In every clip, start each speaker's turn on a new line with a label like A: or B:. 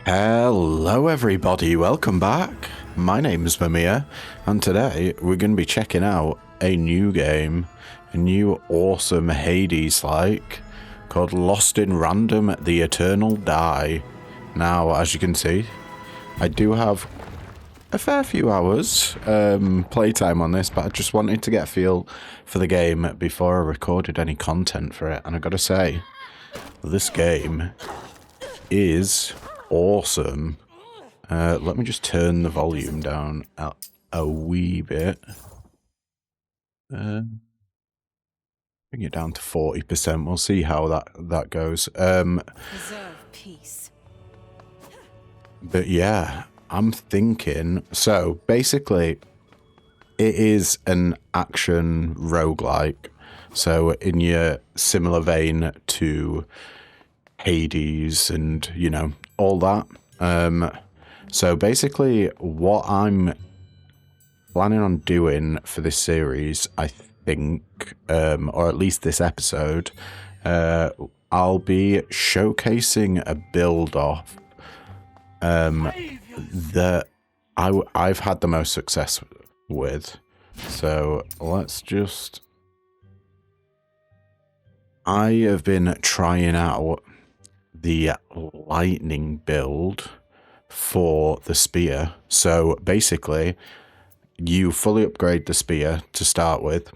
A: Hello everybody, welcome back. My name is Mamiya, and today we're going to be checking out a new game, a new awesome Hades-like, called Lost in Random: The Eternal Die. Now, as you can see, I do have a fair few hours playtime on this, but I just wanted to get a feel for the game before I recorded any content for it, and I gotta say, this game is awesome. Let me just turn the volume down a wee bit. Bring it down to 40%. We'll see how that goes.
B: Preserve peace.
A: But yeah, I'm thinking. So basically, it is an action roguelike. So in your similar vein to Hades and, you know, all that. So basically what I'm planning on doing for this series, I think, or at least this episode, I'll be showcasing a build off that I've had the most success with. So let's just... I have been trying out the lightning build for the spear. So basically, you fully upgrade the spear to start with,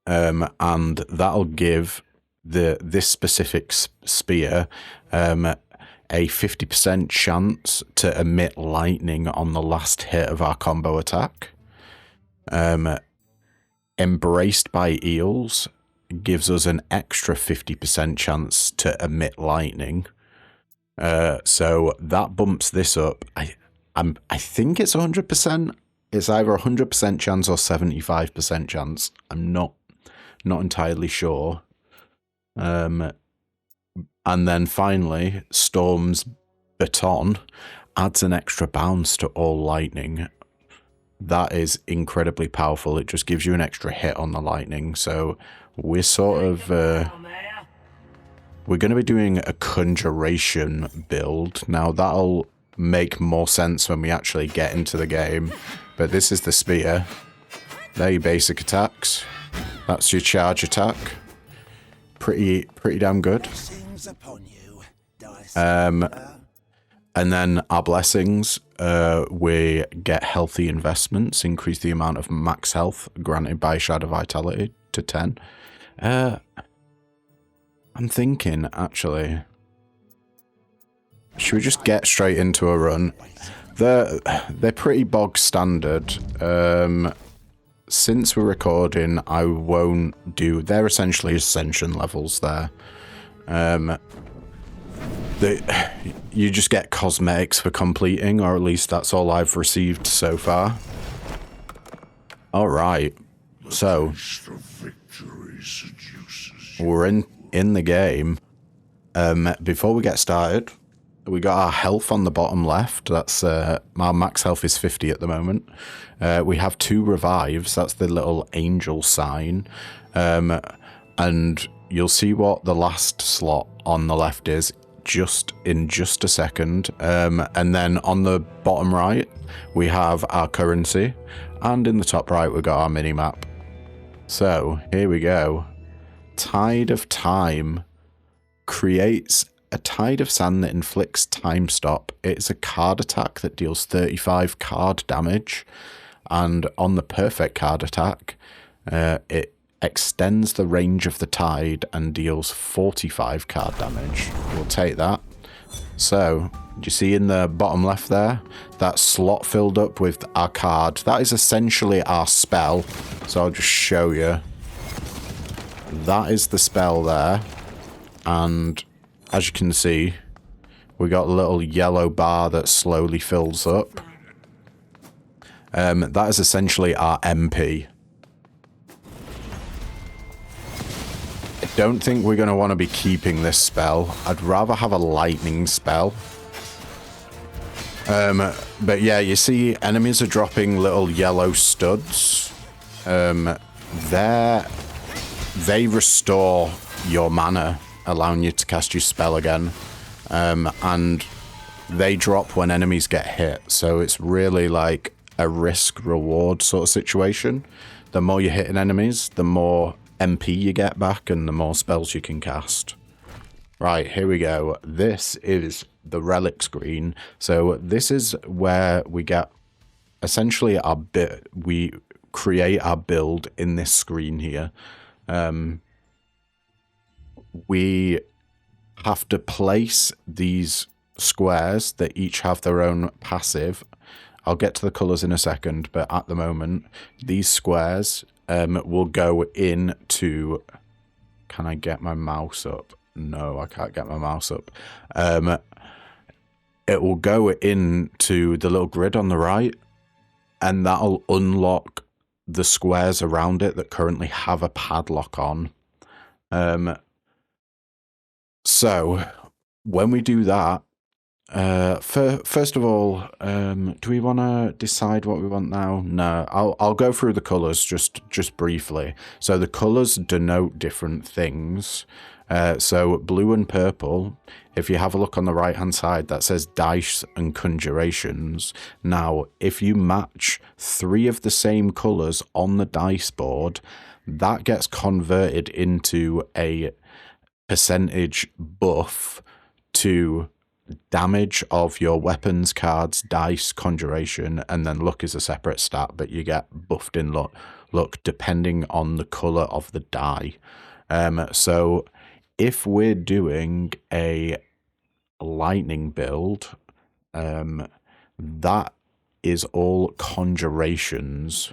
A: and that'll give this specific spear a 50% chance to emit lightning on the last hit of our combo attack. Embraced by Eels gives us an extra 50% chance to emit lightning. So that bumps this up. I think it's 100%. It's either 100% chance or 75% chance. I'm not entirely sure. And then finally, Storm's Baton adds an extra bounce to all lightning. That is incredibly powerful. It just gives you an extra hit on the lightning. So we're sort of... we're going to be doing a conjuration build. Now, that'll make more sense when we actually get into the game. But this is the spear. They're your basic attacks. That's your charge attack. Pretty damn good. And then our blessings, we get healthy investments, increase the amount of max health granted by Shadow Vitality to 10. I'm thinking, actually, should we just get straight into a run? They're pretty bog standard. Since we're recording, I won't do... They're essentially ascension levels there. You just get cosmetics for completing, or at least that's all I've received so far. Alright, so we're in the game. Before we get started, we got our health on the bottom left. That's our max health is 50 at the moment. We have 2 revives. That's the little angel sign. And you'll see what the last slot on the left is in just a second. And then on the bottom right, we have our currency. And in the top right, we've got our mini-map. So, here we go. Tide of Time creates a tide of sand that inflicts time stop. It's a card attack that deals 35 card damage. And on the perfect card attack, it extends the range of the tide and deals 45 card damage. We'll take that. So, do you see in the bottom left there, that slot filled up with our card? That is essentially our spell. So I'll just show you. That is the spell there. And as you can see, we got a little yellow bar that slowly fills up. That is essentially our MP. I don't think we're going to want to be keeping this spell. I'd rather have a lightning spell. But yeah, you see enemies are dropping little yellow studs. They restore your mana, allowing you to cast your spell again. And they drop when enemies get hit. So it's really like a risk-reward sort of situation. The more you're hitting enemies, the more MP you get back and the more spells you can cast. Right, here we go. This is the relic screen. So this is where we get essentially our bit. We create our build in this screen here. We have to place these squares that each have their own passive. I'll get to the colours in a second, but at the moment, these squares will go into... Can I get my mouse up? No, I can't get my mouse up. It will go into the little grid on the right, and that'll unlock the squares around it that currently have a padlock on. So when we do that, first of all, do we want to decide what we want now? No, I'll go through the colors just briefly. So the colors denote different things. So blue and purple, if you have a look on the right hand side, that says dice and conjurations. Now, if you match 3 of the same colors on the dice board, that gets converted into a percentage buff to damage of your weapons, cards, dice, conjuration, and then luck is a separate stat, but you get buffed in luck depending on the color of the die. So if we're doing a lightning build, that is all conjurations.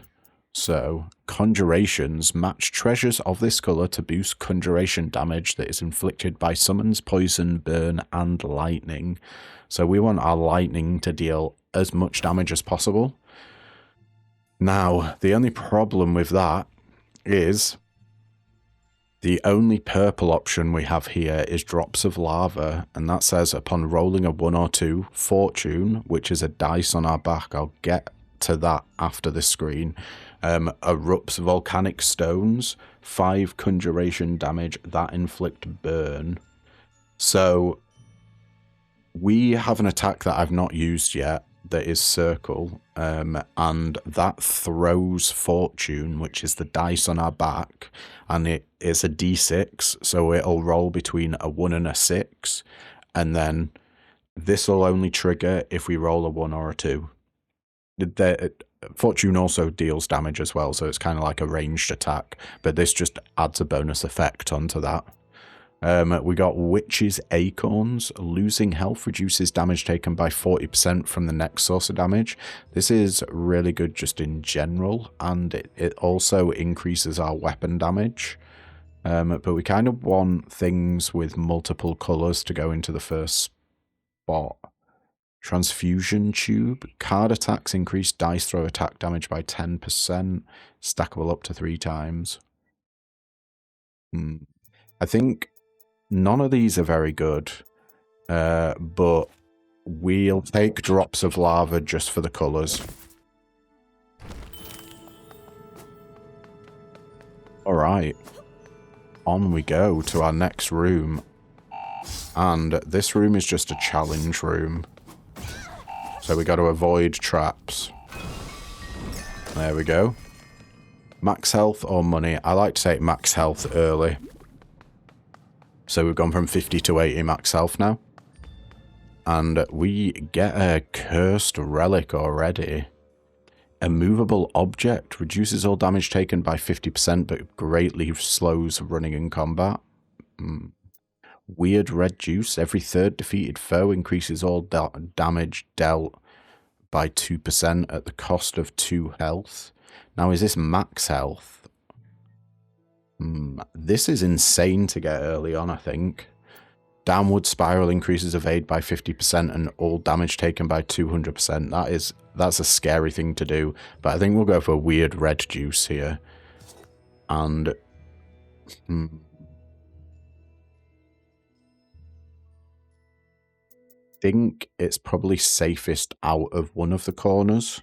A: So, conjurations match treasures of this colour to boost conjuration damage that is inflicted by summons, poison, burn, and lightning. So we want our lightning to deal as much damage as possible. Now, the only problem with that is the only purple option we have here is drops of lava, and that says upon rolling a 1 or 2, fortune, which is a dice on our back, I'll get to that after the screen, erupts volcanic stones, 5 conjuration damage that inflict burn. So we have an attack that I've not used yet that is circle, and that throws fortune, which is the dice on our back, and it is a d6, so it'll roll between a 1 and a 6, and then this will only trigger if we roll a 1 or a 2. Fortune also deals damage as well, so it's kind of like a ranged attack, but this just adds a bonus effect onto that. We got Witch's Acorns. Losing health reduces damage taken by 40% from the next source of damage. This is really good just in general, and it also increases our weapon damage. But we kind of want things with multiple colours to go into the first spot. Transfusion Tube. Card attacks increase dice throw attack damage by 10%. Stackable up to 3 times. I think none of these are very good. But we'll take drops of lava just for the colours. Alright. On we go to our next room. And this room is just a challenge room. So we got to avoid traps. There we go. Max health or money. I like to take max health early. So we've gone from 50 to 80 max health now. And we get a cursed relic already. A movable object. Reduces all damage taken by 50% but greatly slows running in combat. Weird red juice. Every 3rd defeated foe increases all damage dealt by 2% at the cost of 2 health. Now, is this max health? This is insane to get early on, I think. Downward spiral increases evade by 50% and all damage taken by 200%. That's a scary thing to do. But I think we'll go for weird red juice here. And... think it's probably safest out of one of the corners,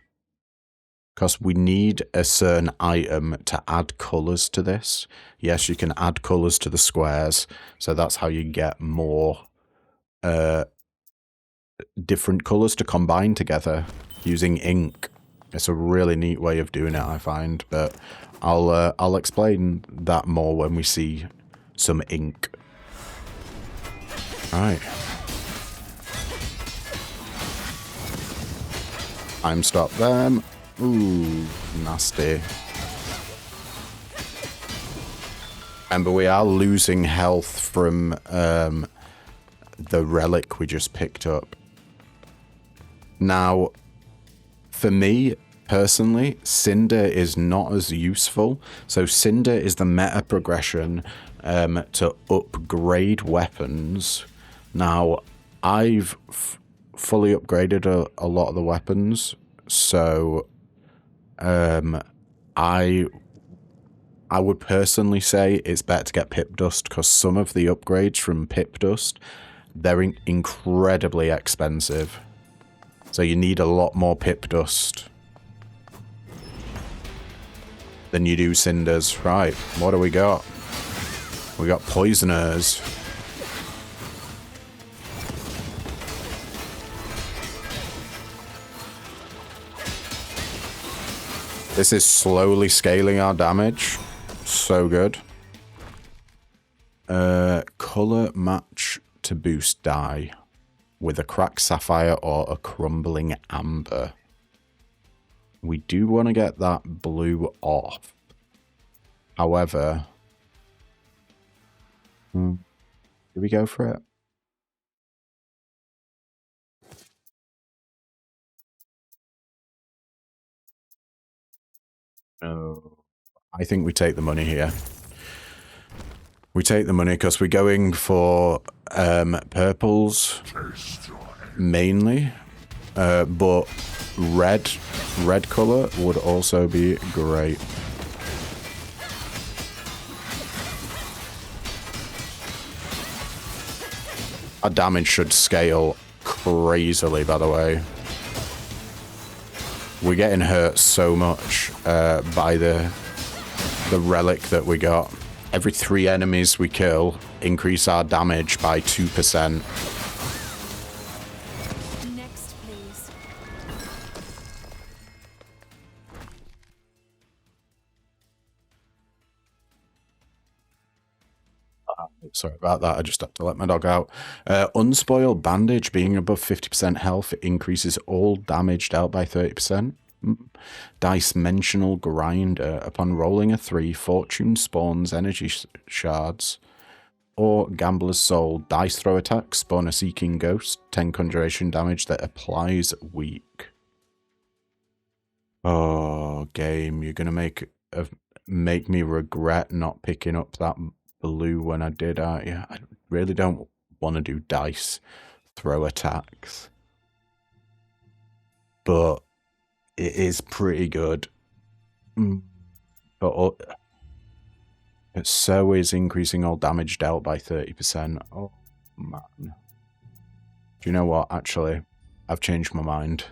A: because we need a certain item to add colours to this. Yes, you can add colours to the squares, so that's how you get more different colors to combine together using ink. It's a really neat way of doing it, I find, but I'll explain that more when we see some ink. Right. Time stop them. Ooh, nasty. Remember, we are losing health from the relic we just picked up. Now, for me, personally, Cinder is not as useful. So Cinder is the meta progression to upgrade weapons. Now, I've fully upgraded a lot of the weapons, so I would personally say it's better to get Pip Dust, because some of the upgrades from Pip Dust, they're incredibly expensive. So you need a lot more Pip Dust than you do Cinders. Right, what do we got? We got Poisoners. This is slowly scaling our damage. So good. Color match to boost die with a cracked sapphire or a crumbling amber. We do want to get that blue off. However, do we go for it? No. I think we take the money here. We take the money because we're going for purples mainly, but red color would also be great. Our damage should scale crazily, by the way. We're getting hurt so much by the relic that we got. Every 3 enemies we kill increase our damage by 2%.
B: Next, please.
A: Sorry about that, I just had to let my dog out. Unspoiled Bandage, being above 50% health, increases all damage dealt by 30%. Dimensional Grinder, upon rolling a 3, Fortune spawns energy shards. Or Gambler's Soul, dice throw attack, spawn a Seeking Ghost, 10 conjuration damage that applies weak. Oh, game, you're gonna make me regret not picking up that blue when I did, aren't you? I really don't want to do dice throw attacks, but it is pretty good. But so is increasing all damage dealt by 30%. Oh man. Do you know what? Actually, I've changed my mind.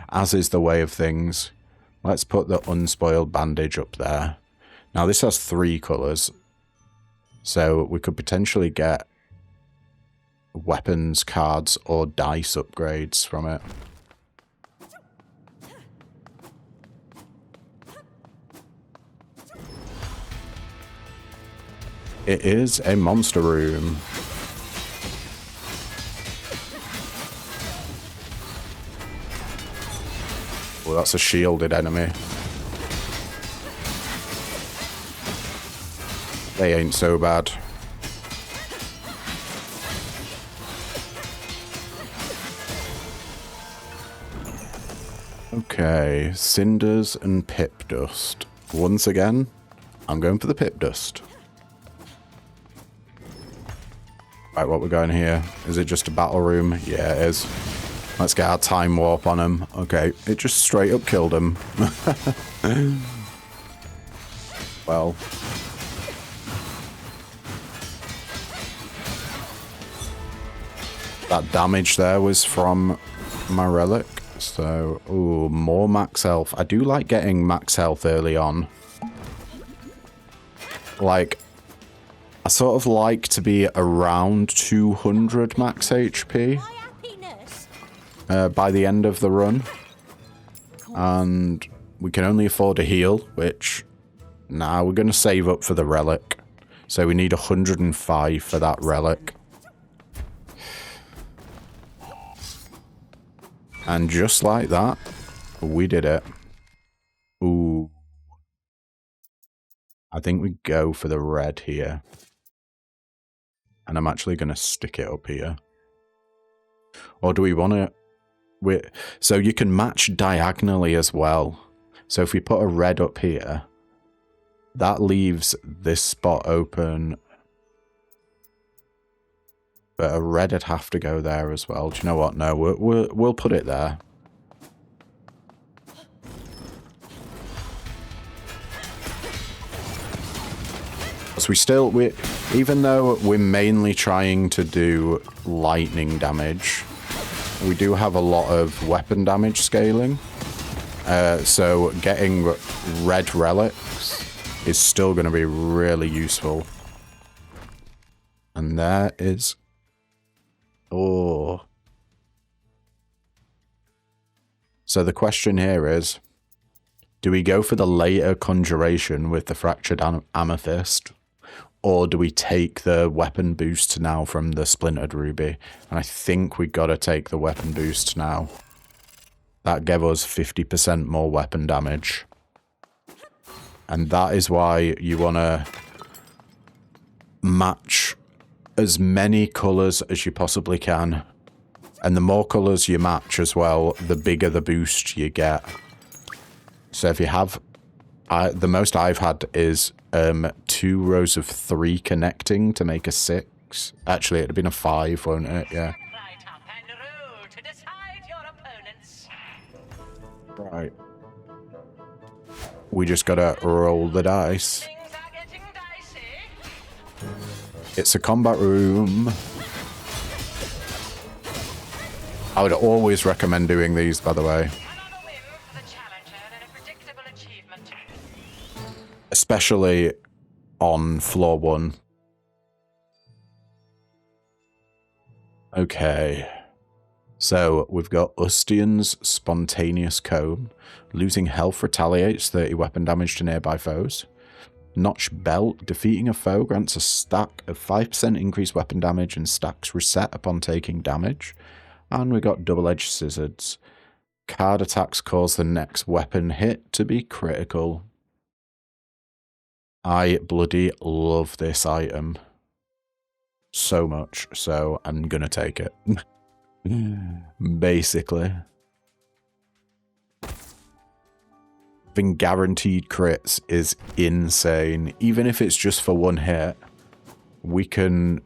A: As is the way of things. Let's put the Unspoiled Bandage up there. Now this has 3 colours, so we could potentially get weapons, cards, or dice upgrades from it. It is a monster room. Well, that's a shielded enemy. They ain't so bad. Okay, Cinders and Pip Dust. Once again, I'm going for the Pip Dust. Right, what we're going here? Is it just a battle room? Yeah, it is. Let's get our time warp on him. Okay, it just straight up killed him. Well. That damage there was from my relic. So, ooh, more max health. I do like getting max health early on. Like, I sort of like to be around 200 max HP. by the end of the run. And we can only afford a heal, which... Nah, we're going to save up for the relic. So we need 105 for that relic. And just like that, we did it. Ooh. I think we go for the red here. And I'm actually going to stick it up here. Or do we want to... So you can match diagonally as well. So if we put a red up here, that leaves this spot open. But a red would have to go there as well. Do you know what? No, we'll put it there. So even though we're mainly trying to do lightning damage, we do have a lot of weapon damage scaling. So getting red relics is still going to be really useful. And there is... Oh. So the question here is, do we go for the later conjuration with the fractured amethyst? Or do we take the weapon boost now from the splintered ruby? And I think we got to take the weapon boost now. That gave us 50% more weapon damage. And that is why you want to match as many colours as you possibly can. And the more colours you match as well, the bigger the boost you get. So if you have... the most I've had is 2 rows of 3 connecting to make a 6. Actually, it'd have been a 5, won't it? Yeah. Right. We just gotta roll the dice. It's a combat room. I would always recommend doing these, by the way. Especially on floor 1. Okay. So, we've got Ustian's Spontaneous Comb. Losing health retaliates 30 weapon damage to nearby foes. Notch Belt. Defeating a foe grants a stack of 5% increased weapon damage and stacks reset upon taking damage. And we got Double-Edged Scissors. Card attacks cause the next weapon hit to be critical. I bloody love this item so much, so I'm gonna take it. Basically. Having guaranteed crits is insane. Even if it's just for 1 hit, we can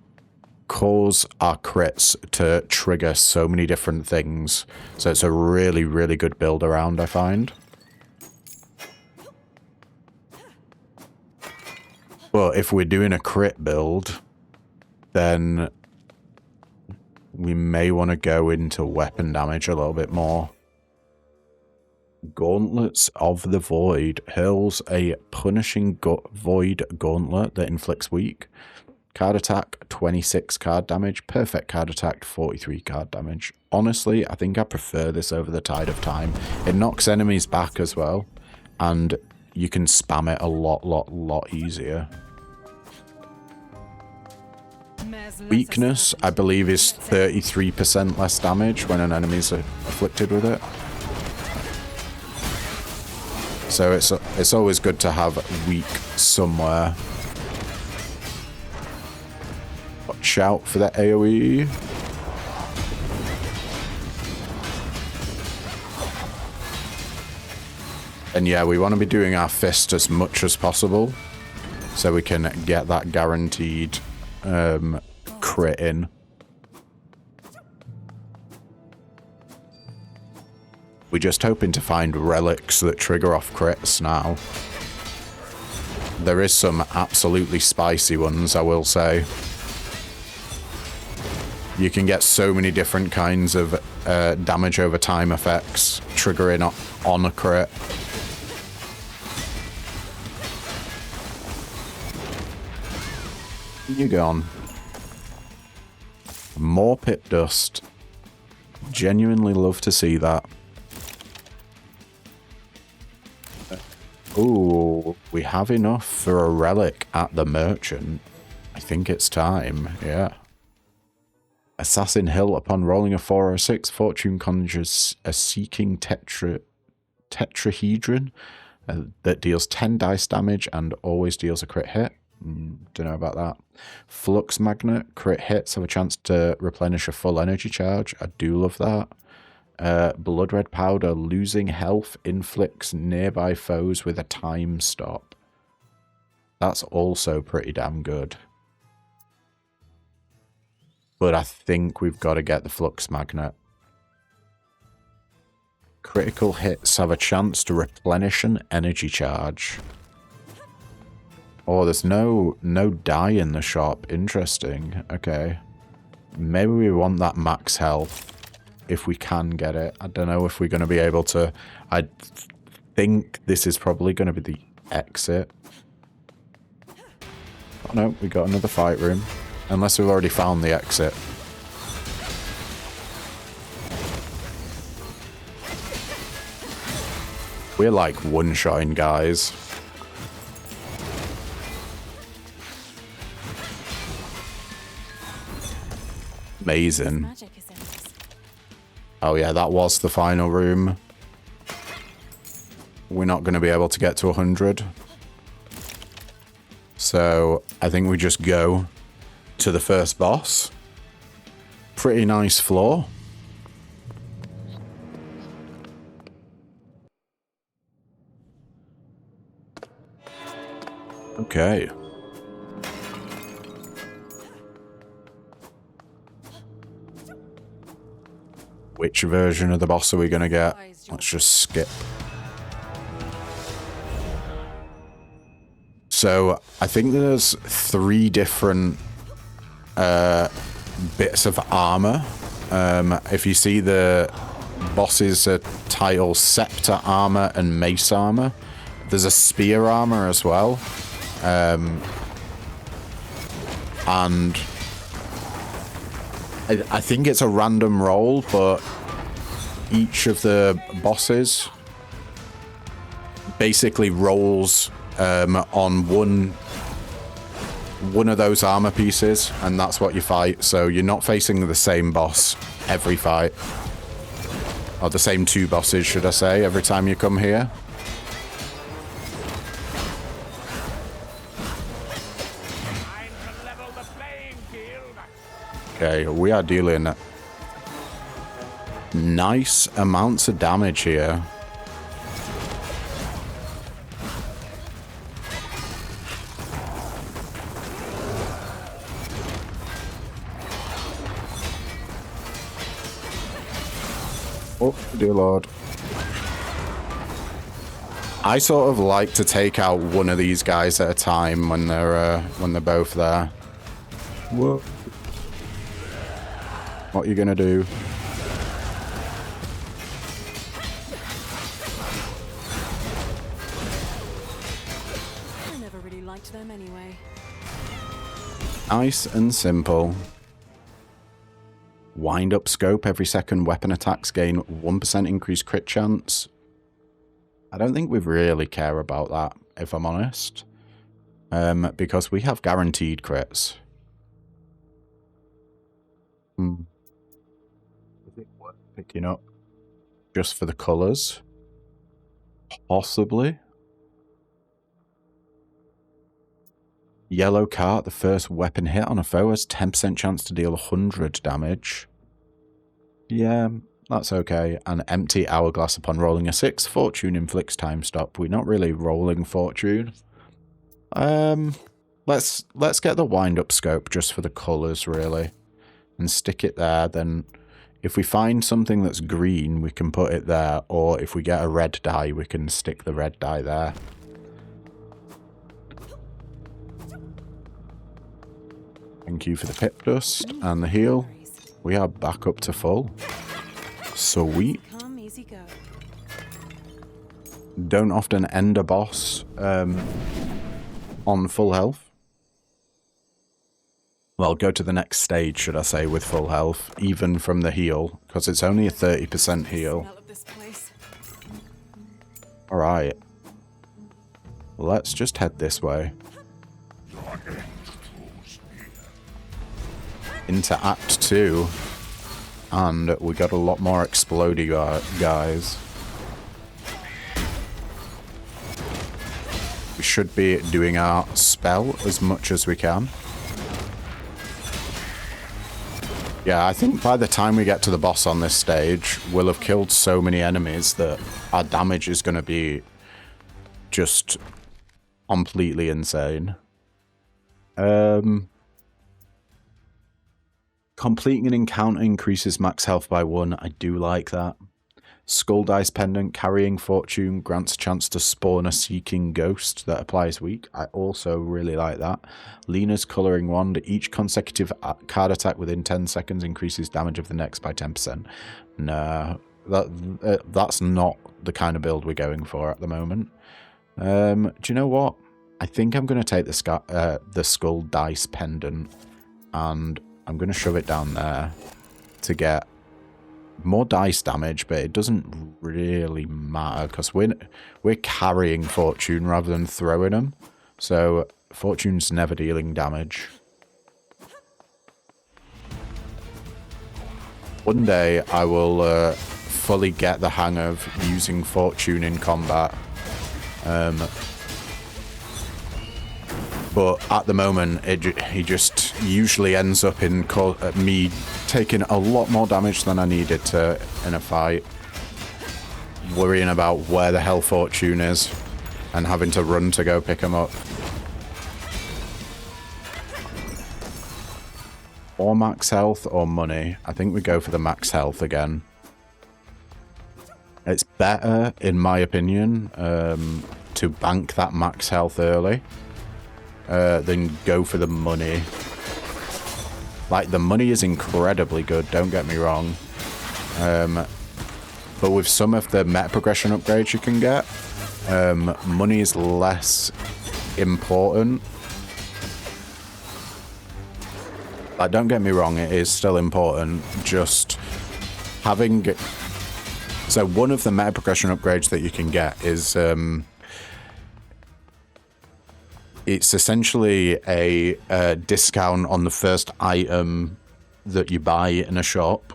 A: cause our crits to trigger so many different things. So it's a really, really good build around, I find. But if we're doing a crit build, then we may want to go into weapon damage a little bit more. Gauntlets of the Void hurls a punishing void gauntlet that inflicts weak. Card attack, 26 card damage. Perfect card attack, 43 card damage. Honestly, I think I prefer this over the Tide of Time. It knocks enemies back as well, and you can spam it a lot easier. Weakness, I believe, is 33% less damage when an enemy's afflicted with it. So it's always good to have weak somewhere. Watch out for that AoE. And yeah, we want to be doing our fist as much as possible so we can get that guaranteed crit in. We're just hoping to find relics that trigger off crits now. There is some absolutely spicy ones, I will say. You can get so many different kinds of damage over time effects triggering on a crit. You gone. More pit dust. Genuinely love to see that. Ooh, we have enough for a relic at the merchant. I think it's time, yeah. Assassin Hill, upon rolling a 4 or a 6, Fortune conjures a seeking tetrahedron that deals 10 dice damage and always deals a crit hit. Don't know about that. Flux Magnet, crit hits have a chance to replenish a full energy charge. I do love that. Blood Red Powder, losing health inflicts nearby foes with a time stop. That's also pretty damn good. But I think we've got to get the Flux Magnet. Critical hits have a chance to replenish an energy charge. Oh, there's no die in the shop. Interesting. Okay. Maybe we want that max health. If we can get it. I don't know if we're going to be able to. I think this is probably going to be the exit. Oh no, we got another fight room. Unless we've already found the exit. We're like one-shotting, guys. Amazing. Oh yeah, that was the final room. We're not going to be able to get to 100. So I think we just go to the first boss. Pretty nice floor. Okay. Which version of the boss are we going to get? Let's just skip. So, I think there's 3 different bits of armor. If you see the bosses are titled Scepter Armor and Mace Armor. There's a Spear Armor as well. And I think it's a random roll, but each of the bosses basically rolls on one of those armor pieces, and that's what you fight. So you're not facing the same boss every fight. Or the same 2 bosses, should I say, every time you come here. Okay, we are dealing nice amounts of damage here. Oh, dear Lord. I sort of like to take out one of these guys at a time when they're both there. Whoa. What are you gonna do?
B: I never really liked them anyway.
A: Nice and simple. Wind up scope. Every second weapon attacks gain 1% increased crit chance. I don't think we really care about that, if I'm honest. Because we have guaranteed crits. Is it worth picking up just for the colours? Possibly. Yellow cart, the first weapon hit on a foe has 10% chance to deal 100 damage. Yeah, that's okay. An empty hourglass upon rolling a 6. Fortune inflicts time stop. We're not really rolling fortune. Let's get the wind up scope just for the colours, really. And stick it there. Then if we find something that's green, we can put it there. Or if we get a red die, we can stick the red die there. Thank you for the pip dust and the heal. We are back up to full. Sweet.
B: Come, easy go.
A: Don't often end a boss on full health. Well, go to the next stage, should I say, with full health, even from the heal, because it's only a 30% heal.
B: Smell of this place.
A: Alright. Let's just head this way. Into Act 2. And we got a lot more explodey guys. We should be doing our spell as much as we can. Yeah, I think by the time we get to the boss on this stage, we'll have killed so many enemies that our damage is going to be just completely insane. Completing an encounter increases max health by 1. I do like that. Skull Dice Pendant, carrying fortune, grants a chance to spawn a seeking ghost that applies weak. I also really like that. Lena's Colouring Wand, each consecutive card attack within 10 seconds increases damage of the next by 10%. No, that's not the kind of build we're going for at the moment. Do you know what? I think I'm going to take the Skull Dice Pendant and I'm going to shove it down there to get more dice damage, but it doesn't really matter because we're carrying fortune rather than throwing them. So fortune's never dealing damage. One day I will fully get the hang of using fortune in combat. But at the moment, he just usually ends up in me taking a lot more damage than I needed to in a fight. Worrying about where the hell fortune is and having to run to go pick him up. Or max health or money. I think we go for the max health again. It's better, in my opinion, to bank that max health early. Then go for the money. Like, the money is incredibly good, don't get me wrong. But with some of the meta progression upgrades you can get, money is less important. Like, don't get me wrong, it is still important. Just having... So one of the meta progression upgrades that you can get is... it's essentially a discount on the first item that you buy in a shop.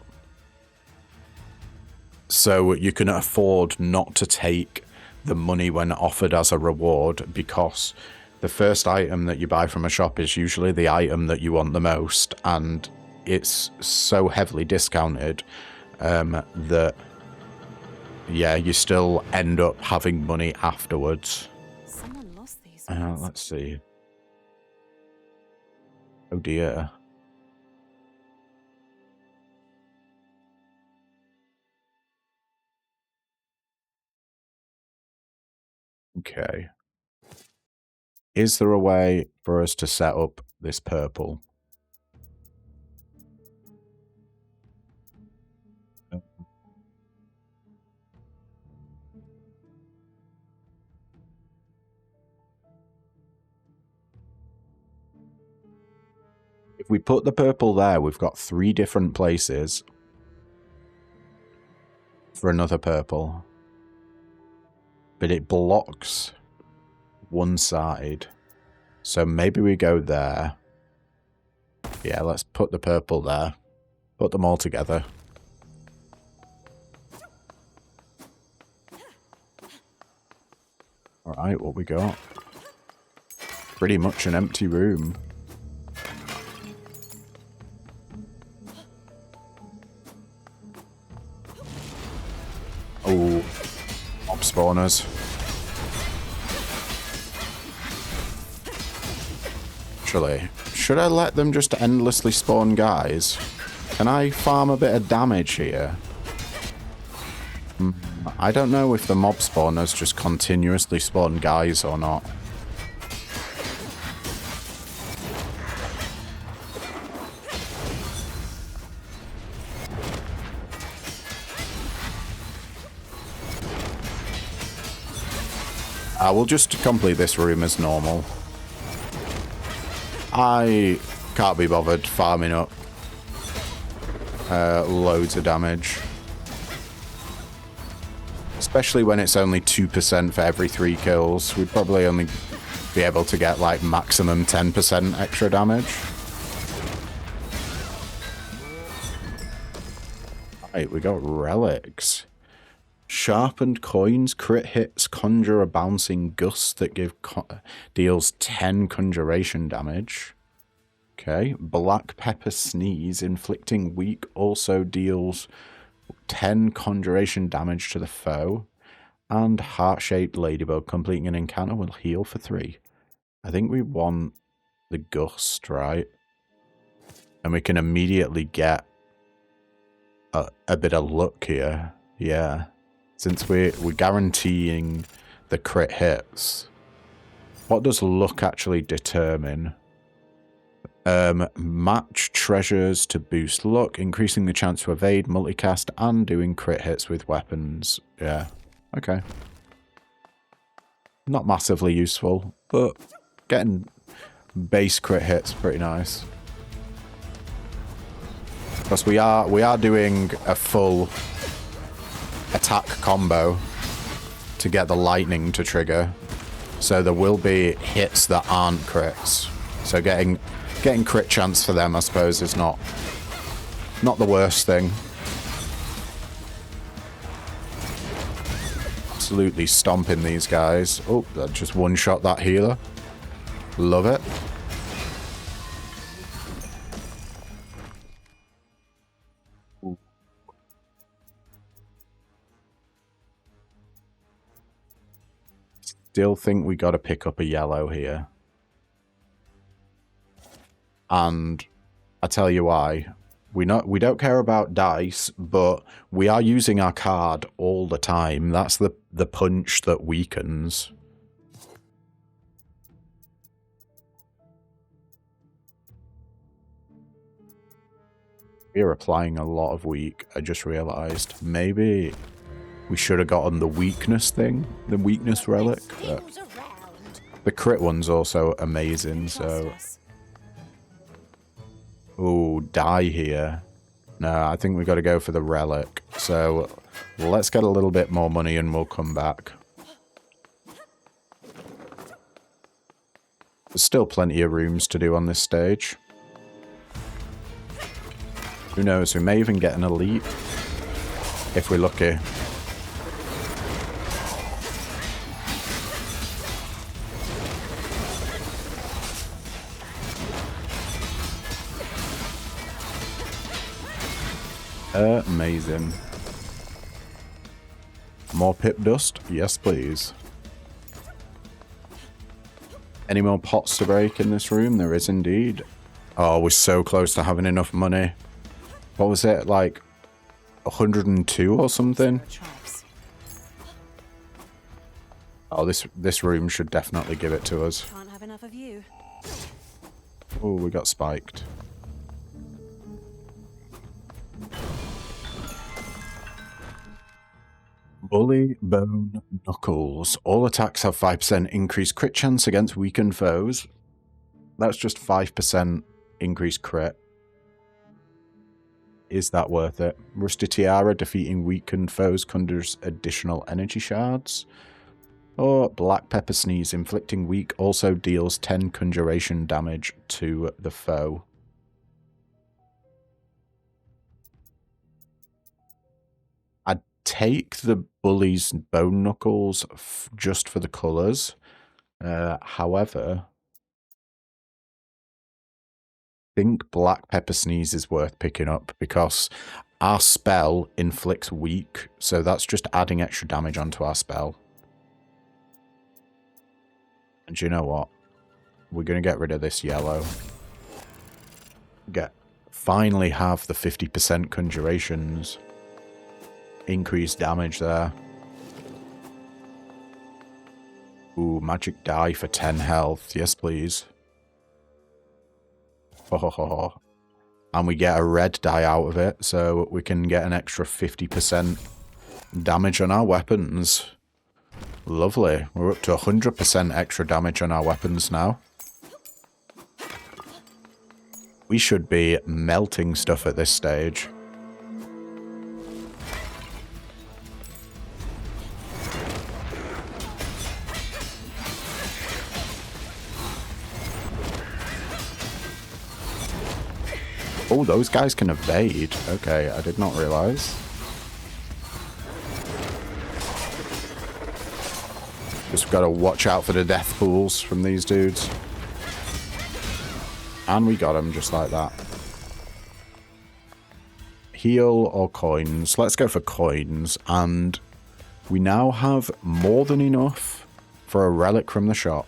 A: So you can afford not to take the money when offered as a reward, because the first item that you buy from a shop is usually the item that you want the most, and it's so heavily discounted that, yeah, you still end up having money afterwards. Let's see. Oh dear. Okay. Is there a way for us to set up this purple? If we put the purple there, we've got 3 different places for another purple. But it blocks one side. So maybe we go there. Yeah, let's put the purple there. Put them all together. Alright, what we got? Pretty much an empty room. Oh, mob spawners. Actually, should I let them just endlessly spawn guys? Can I farm a bit of damage here? I don't know if the mob spawners just continuously spawn guys or not. I will just complete this room as normal. I can't be bothered farming up loads of damage. Especially when it's only 2% for every 3 kills. We'd probably only be able to get like maximum 10% extra damage. Right, we got relics. Sharpened coins, crit hits, conjure a bouncing gust that deals 10 conjuration damage. Okay, black pepper sneeze, inflicting weak, also deals 10 conjuration damage to the foe. And heart-shaped ladybug, completing an encounter will heal for 3. I think we want the gust, right? And we can immediately get a bit of luck here. Yeah. Since we're guaranteeing the crit hits. What does luck actually determine? Match treasures to boost luck, increasing the chance to evade, multicast, and doing crit hits with weapons. Yeah. Okay. Not massively useful, but getting base crit hits pretty nice. Because we are doing a full attack combo to get the lightning to trigger. So there will be hits that aren't crits. So getting crit chance for them, I suppose, is not the worst thing. Absolutely stomping these guys. Oh, that just one-shot that healer. Love it. Still think we got to pick up a yellow here. And I tell you why. We don't care about dice, but we are using our card all the time. That's the punch that weakens. We're applying a lot of weak, I just realized. Maybe we should have gotten the weakness thing, the weakness relic. But the crit one's also amazing, so... Ooh, die here. No, I think we got to go for the relic. So let's get a little bit more money and we'll come back. There's still plenty of rooms to do on this stage. Who knows, we may even get an elite if we're lucky. Amazing. More pip dust? Yes, please. Any more pots to break in this room? There is indeed. Oh, we're so close to having enough money. What was it, like 102 or something? Oh, this room should definitely give it to us.
B: Can't have enough of you.
A: Oh, we got spiked. Bully Bone Knuckles. All attacks have 5% increased crit chance against weakened foes. That's just 5% increased crit. Is that worth it? Rusty Tiara, defeating weakened foes conjures additional energy shards. Or Black Pepper Sneeze, inflicting weak, also deals 10 conjuration damage to the foe. I'd take the Bully's Bone Knuckles just for the colours. However, I think Black Pepper Sneeze is worth picking up because our spell inflicts weak, so that's just adding extra damage onto our spell. And you know what? We're going to get rid of this yellow. Finally have the 50% conjurations. Increased damage there. Ooh, magic die for 10 health. Yes, please. Oh, and we get a red die out of it, so we can get an extra 50% damage on our weapons. Lovely. We're up to 100% extra damage on our weapons now. We should be melting stuff at this stage. Oh, those guys can evade. Okay, I did not realize. Just got to watch out for the death pools from these dudes. And we got them just like that. Heal or coins? Let's go for coins. And we now have more than enough for a relic from the shop.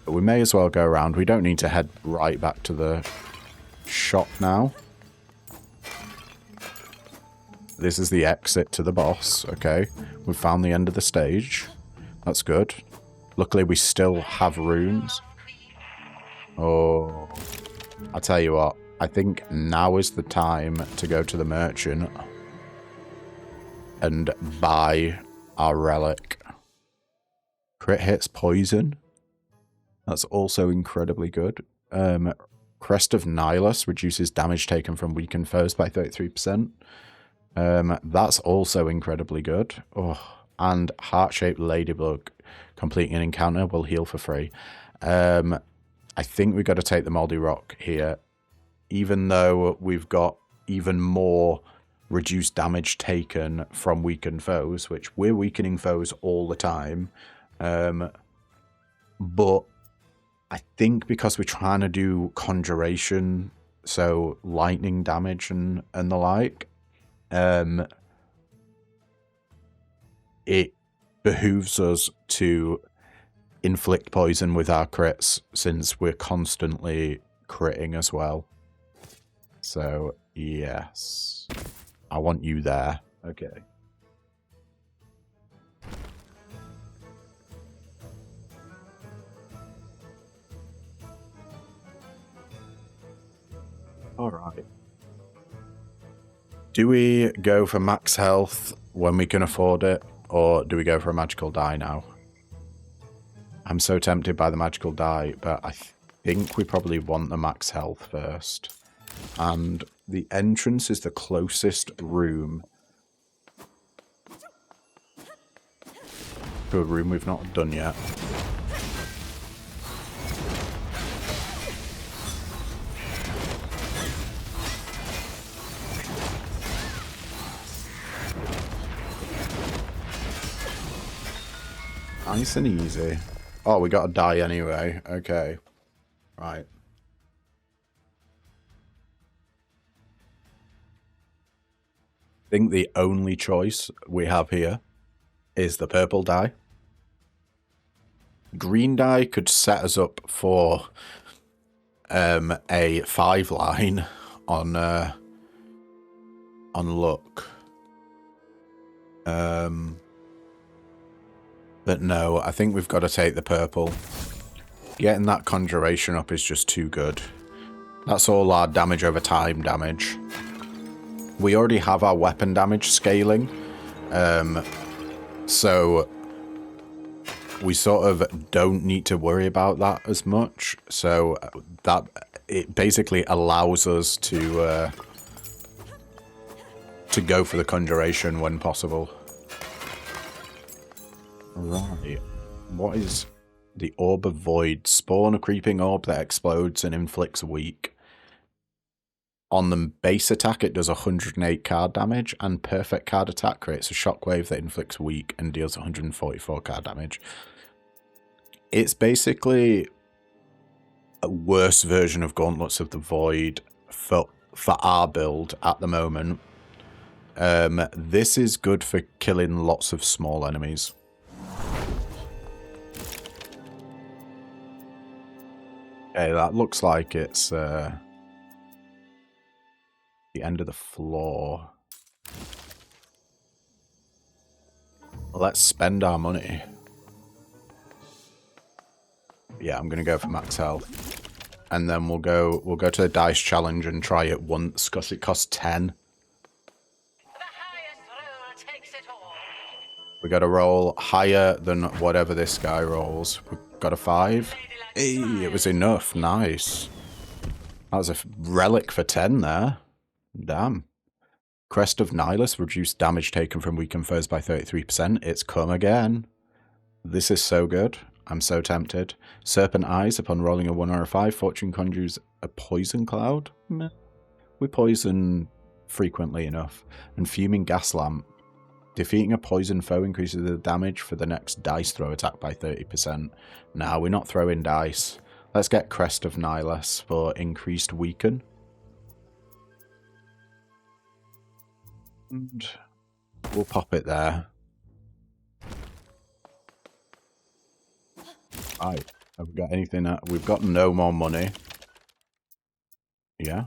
A: But we may as well go around. We don't need to head right back to the shop now. This is the exit to the boss. Okay. We've found the end of the stage. That's good. Luckily, we still have runes. Oh. I'll tell you what. I think now is the time to go to the merchant and buy our relic. Crit hits poison. That's also incredibly good. Crest of Nihilus reduces damage taken from weakened foes by 33%. That's also incredibly good. Oh, and heart-shaped ladybug. Completing an encounter will heal for free. I think we've got to take the Moldy Rock here. Even though we've got even more reduced damage taken from weakened foes, which we're weakening foes all the time. But I think because we're trying to do conjuration, so lightning damage and the like, it behooves us to inflict poison with our crits, since we're constantly critting as well. So, yes. I want you there. Okay. Alright. Do we go for max health when we can afford it, or do we go for a magical die now? I'm so tempted by the magical die, but I think we probably want the max health first. And the entrance is the closest room to a room we've not done yet. Nice and easy. Oh, we got to die anyway. Okay. Right. I think the only choice we have here is the purple die. Green die could set us up for a 5-line on luck. But no, I think we've got to take the purple. Getting that conjuration up is just too good. That's all our damage over time damage. We already have our weapon damage scaling. So we sort of don't need to worry about that as much. So that it basically allows us to go for the conjuration when possible. Right. What is the Orb of Void? Spawn a creeping orb that explodes and inflicts weak. On the base attack, it does 108 card damage, and perfect card attack creates a shockwave that inflicts weak and deals 144 card damage. It's basically a worse version of Gauntlets of the Void for our build at the moment. This is good for killing lots of small enemies. Okay, that looks like it's the end of the floor. Let's spend our money. Yeah, I'm gonna go for max health, and then we'll go to the dice challenge and try it once because it costs 10. We got to roll higher than whatever this guy rolls. got a 5. Hey, it was enough. Nice. That was a relic for 10 there. Damn. Crest of Nihilus, reduced damage taken from weakened foes by 33%. It's come again. This is so good. I'm so tempted. Serpent Eyes, upon rolling a 1 or a 5, Fortune conjures a poison cloud. Meh. We poison frequently enough. And Fuming Gas Lamp. Defeating a poison foe increases the damage for the next dice throw attack by 30%. Nah, we're not throwing dice. Let's get Crest of Nihilus for increased weaken. And we'll pop it there. Right. Have we got anything? We've got no more money. Yeah.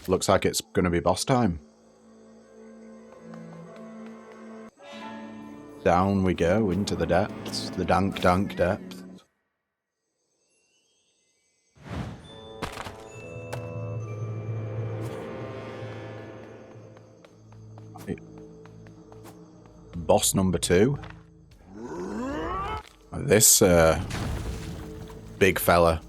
A: Looks like it's going to be boss time. Down we go into the depths. The dank, dank depths. Right. Boss number 2. This big fella.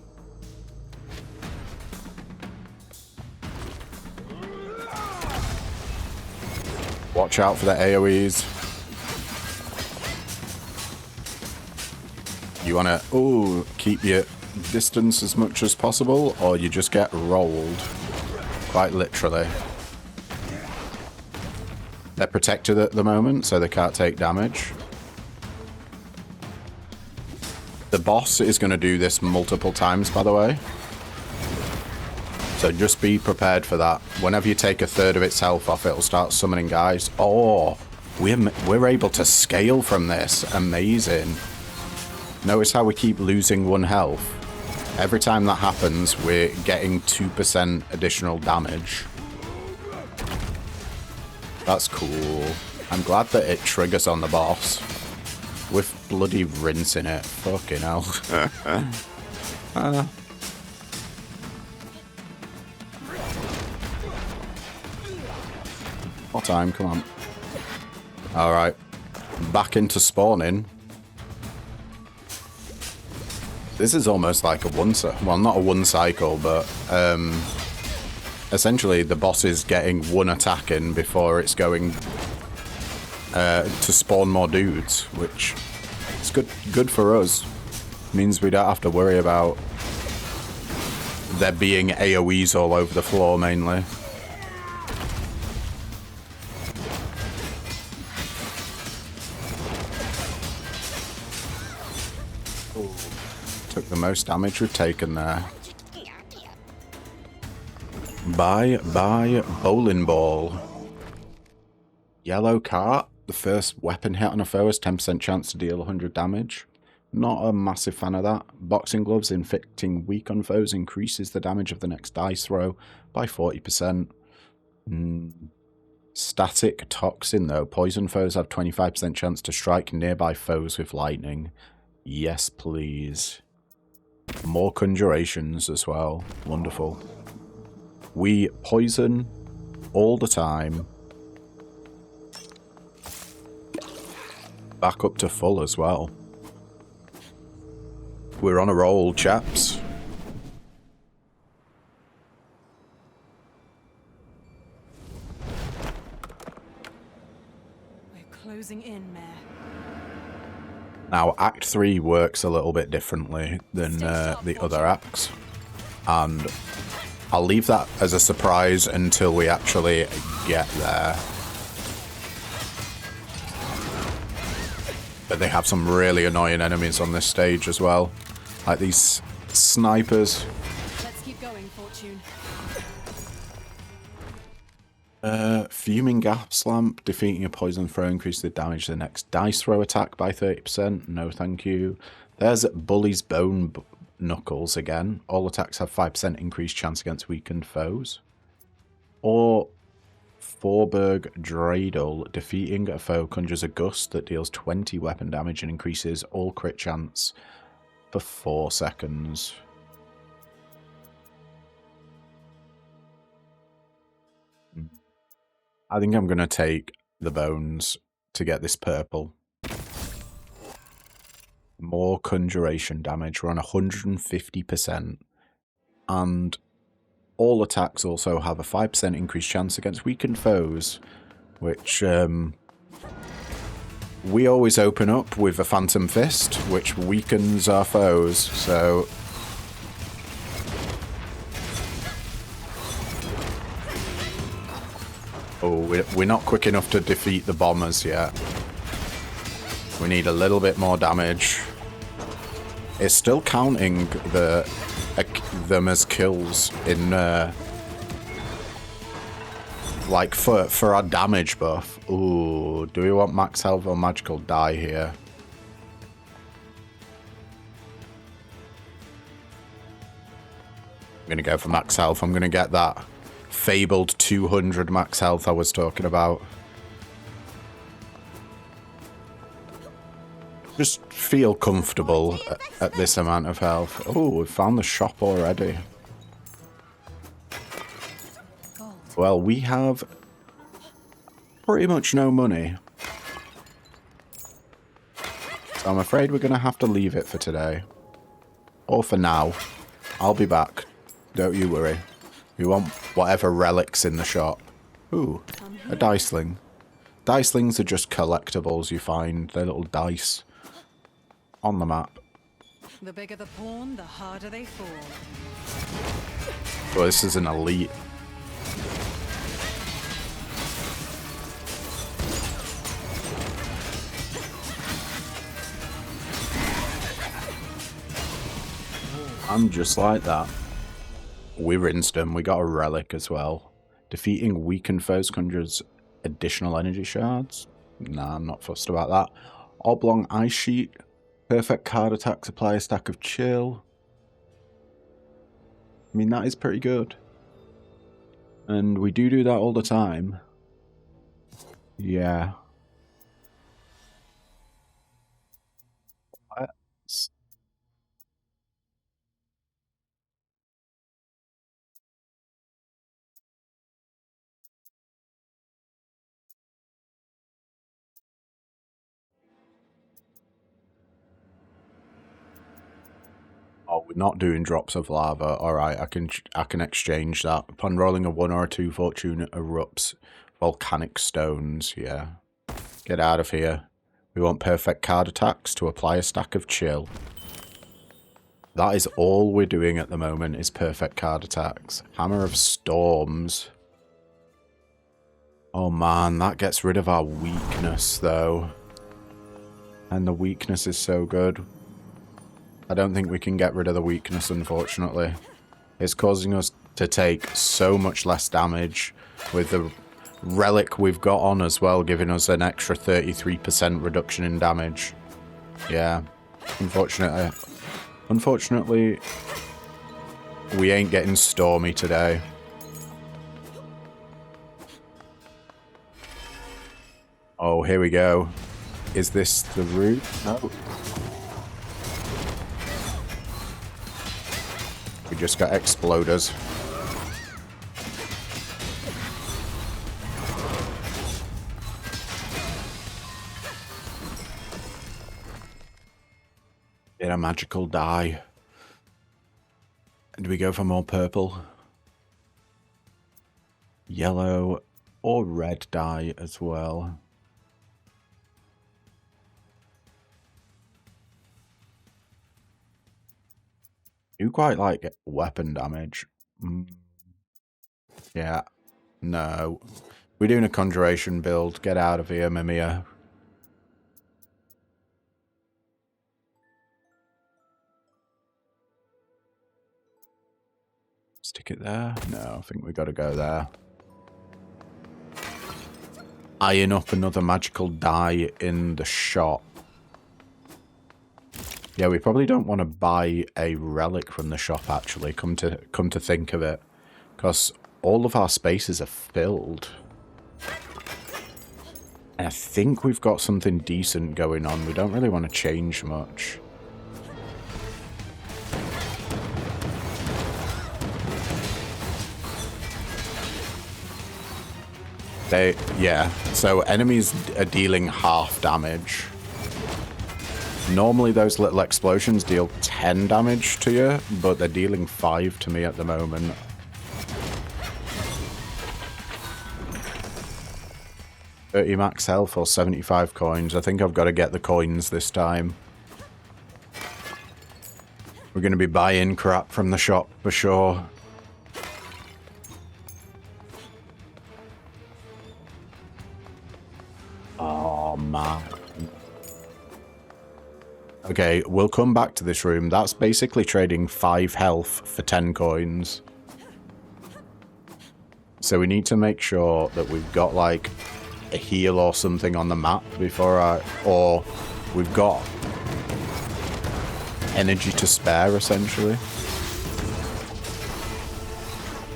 A: Watch out for the AoEs. You want to keep your distance as much as possible, or you just get rolled. Quite literally. They're protected at the moment, so they can't take damage. The boss is going to do this multiple times, by the way. So just be prepared for that. Whenever you take a third of its health off, it'll start summoning guys. Oh, we're able to scale from this. Amazing. Notice how we keep losing 1 health. Every time that happens, we're getting 2% additional damage. That's cool. I'm glad that it triggers on the boss. With bloody rinsing it. Fucking hell. What time? Come on. Alright. Back into spawning. This is almost like a well, not a 1 cycle, but essentially the boss is getting 1 attack in before it's going to spawn more dudes, which is good for us. Means we don't have to worry about there being AoEs all over the floor, mainly. Took the most damage we've taken there. Bye bowling ball. Yellow cart. The first weapon hit on a foe has 10% chance to deal 100 damage. Not a massive fan of that. Boxing gloves inflicting weak on foes increases the damage of the next dice throw by 40%. Static toxin though. Poison foes have 25% chance to strike nearby foes with lightning. Yes, please. More conjurations as well. Wonderful. We poison all the time. Back up to full as well. We're on a roll, chaps.
B: We're closing in, Mayor.
A: Now, Act 3 works a little bit differently than the other acts. And I'll leave that as a surprise until we actually get there. But they have some really annoying enemies on this stage as well. Like these snipers.
B: Let's keep going, Fortune.
A: Fuming Gas Lamp. Defeating a poison throw increases the damage to the next dice throw attack by 30%. No thank you. There's Bully's Bone Knuckles again. All attacks have 5% increased chance against weakened foes. Or Forberg Dreidel. Defeating a foe conjures a gust that deals 20 weapon damage and increases all crit chance for 4 seconds. I think I'm going to take the bones to get this purple. More conjuration damage. We're on 150%. And all attacks also have a 5% increased chance against weakened foes, which we always open up with a Phantom Fist, which weakens our foes, so... Oh, we're not quick enough to defeat the bombers yet. We need a little bit more damage. It's still counting them as kills in like for our damage buff. Ooh, do we want max health or magical die here? I'm gonna go for max health. I'm gonna get that fabled 200 max health I was talking about. Just feel comfortable at this amount of health. Oh, we've found the shop already. Well, we have pretty much no money. So I'm afraid we're going to have to leave it for today. Or for now. I'll be back. Don't you worry. We want whatever relics in the shop. Ooh, a diceling. Dicelings are just collectibles you find. They're little dice on the map.
B: The bigger the pawn, the harder they fall.
A: Well, this is an elite. I'm just like that. We rinsed them. We got a relic as well. Defeating weakened foes conjures additional energy shards. Nah, I'm not fussed about that. Oblong ice sheet. Perfect card attacks apply a stack of chill. I mean, that is pretty good. And we do that all the time. Yeah. Let's... Oh, we're not doing drops of lava. Alright, I can exchange that. Upon rolling a 1 or a 2 fortune erupts volcanic stones. Yeah. Get out of here. We want perfect card attacks to apply a stack of chill. That is all we're doing at the moment, is perfect card attacks. Hammer of Storms. Oh man, that gets rid of our weakness though. And the weakness is so good. I don't think we can get rid of the weakness, unfortunately. It's causing us to take so much less damage with the relic we've got on as well, giving us an extra 33% reduction in damage. Yeah, unfortunately, we ain't getting stormy today. Oh, here we go. Is this the route? No. We just got exploders. Get a magical die. Do we go for more purple? Yellow or red die as well. You quite like weapon damage. Yeah. No. We're doing a conjuration build. Get out of here, Mimia. Stick it there? No, I think we gotta go there. Iron up another magical die in the shop. Yeah, we probably don't want to buy a relic from the shop, actually, come to think of it. Because all of our spaces are filled. And I think we've got something decent going on. We don't really want to change much. Yeah, so enemies are dealing half damage. Normally those little explosions deal 10 damage to you, but they're dealing 5 to me at the moment. Max health or 75 coins. I think I've got to get the coins this time. We're going to be buying crap from the shop for sure. Oh, man. Okay, we'll come back to this room. That's basically trading 5 health for 10 coins. So we need to make sure that we've got, like, a heal or something on the map before or we've got energy to spare, essentially.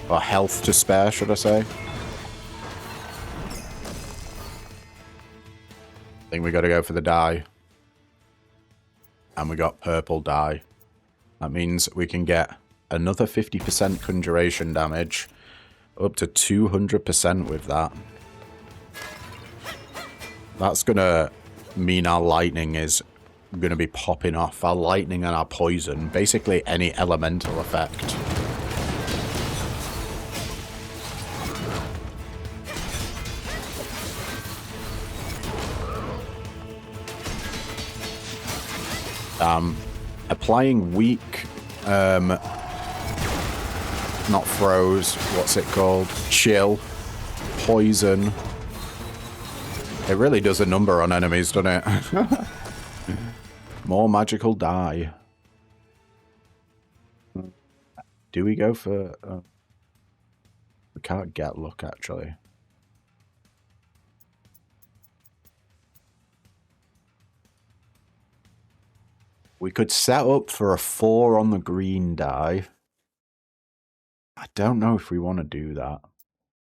A: Or health to spare, should I say. I think we got to go for the dye. And we got purple dye. That means we can get another 50% conjuration damage. Up to 200% with that. That's going to mean our lightning is going to be popping off. Our lightning and our poison. Basically any elemental effect. Applying weak, not froze, what's it called? Chill, poison. It really does a number on enemies, doesn't it? More magical dye. Do we go for... we can't get luck, actually. We could set up for a 4 on the green dye. I don't know if we want to do that.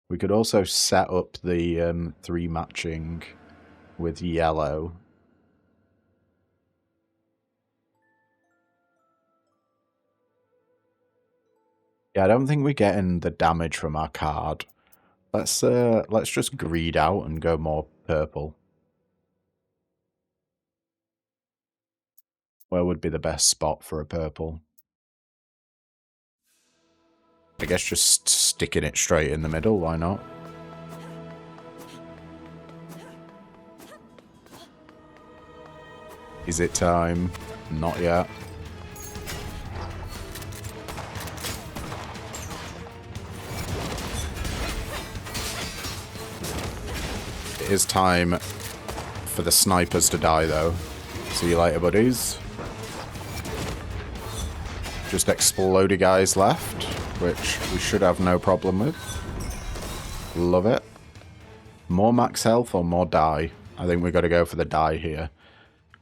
A: We could also set up the 3 matching with yellow. Yeah, I don't think we're getting the damage from our card. Let's just greed out and go more purple. Where would be the best spot for a purple? I guess just sticking it straight in the middle, why not? Is it time? Not yet. It is time for the snipers to die, though. See you later, buddies. Just explodey guys left, which we should have no problem with. Love it. More max health or more dye? I think we've got to go for the dye here.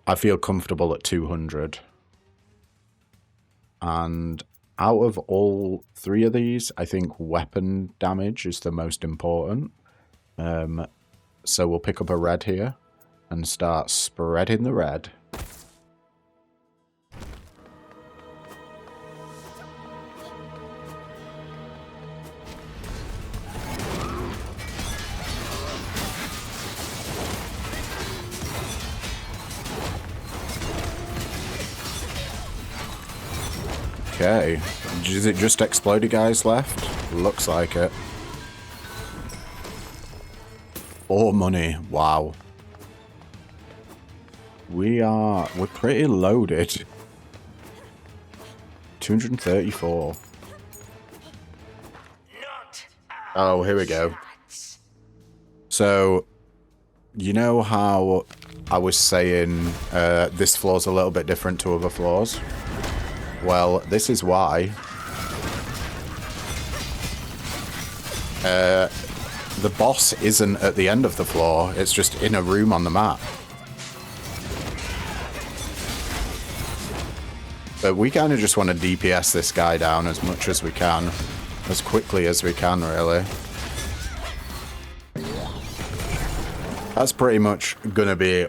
A: I feel comfortable at 200. And out of all 3 of these, I think weapon damage is the most important. So we'll pick up a red here and start spreading the red. Okay. Is it just explodey guys left? Looks like it. 4 money. Wow. We're pretty loaded. 234. Oh, here we go. So, you know how I was saying this floor's a little bit different to other floors? Well, this is why. The boss isn't at the end of the floor, it's just in a room on the map. But we kind of just want to DPS this guy down as much as we can. As quickly as we can, really. That's pretty much going to be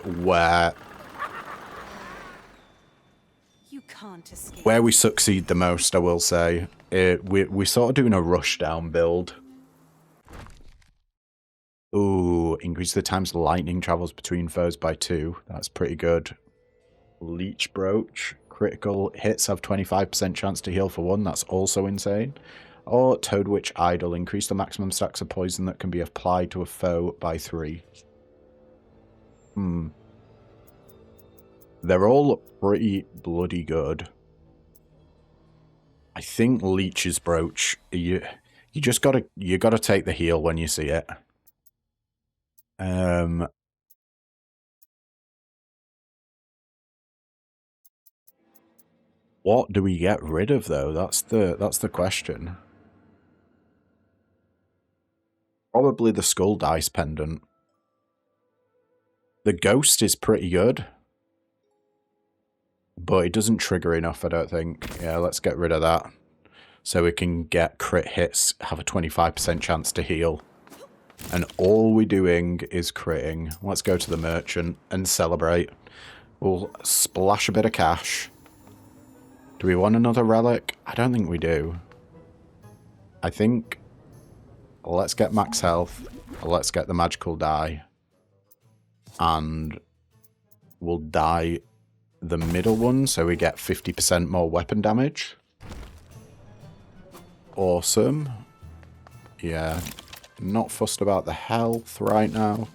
A: where we succeed the most, I will say. We're sort of doing a rush down build. Ooh, increase the times lightning travels between foes by 2. That's pretty good. Leech Brooch. Critical hits have 25% chance to heal for 1. That's also insane. Or Toadwitch Idol. Increase the maximum stacks of poison that can be applied to a foe by 3. They're all pretty bloody good. I think Leech's Brooch, you gotta take the heal when you see it. What do we get rid of though? That's the question. Probably the Skull Dice Pendant. The Ghost is pretty good, but it doesn't trigger enough, I don't think. Yeah, let's get rid of that. So we can get crit hits, have a 25% chance to heal. And all we're doing is critting. Let's go to the merchant and celebrate. We'll splash a bit of cash. Do we want another relic? I don't think we do. I think... let's get max health. Let's get the magical die. And we'll die the middle one so we get 50% more weapon damage. Awesome. Yeah. Not fussed about the health right now.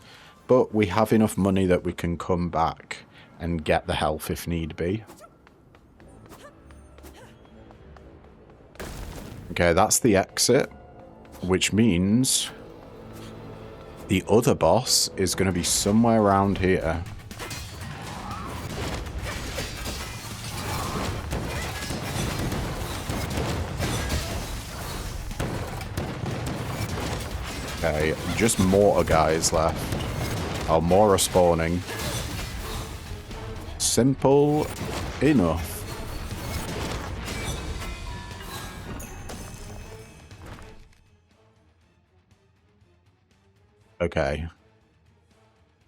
A: But we have enough money that we can come back and get the health if need be. Okay, that's the exit. Which means the other boss is going to be somewhere around here. Okay, just mortar guys left. Oh, more are spawning. Simple enough. Okay.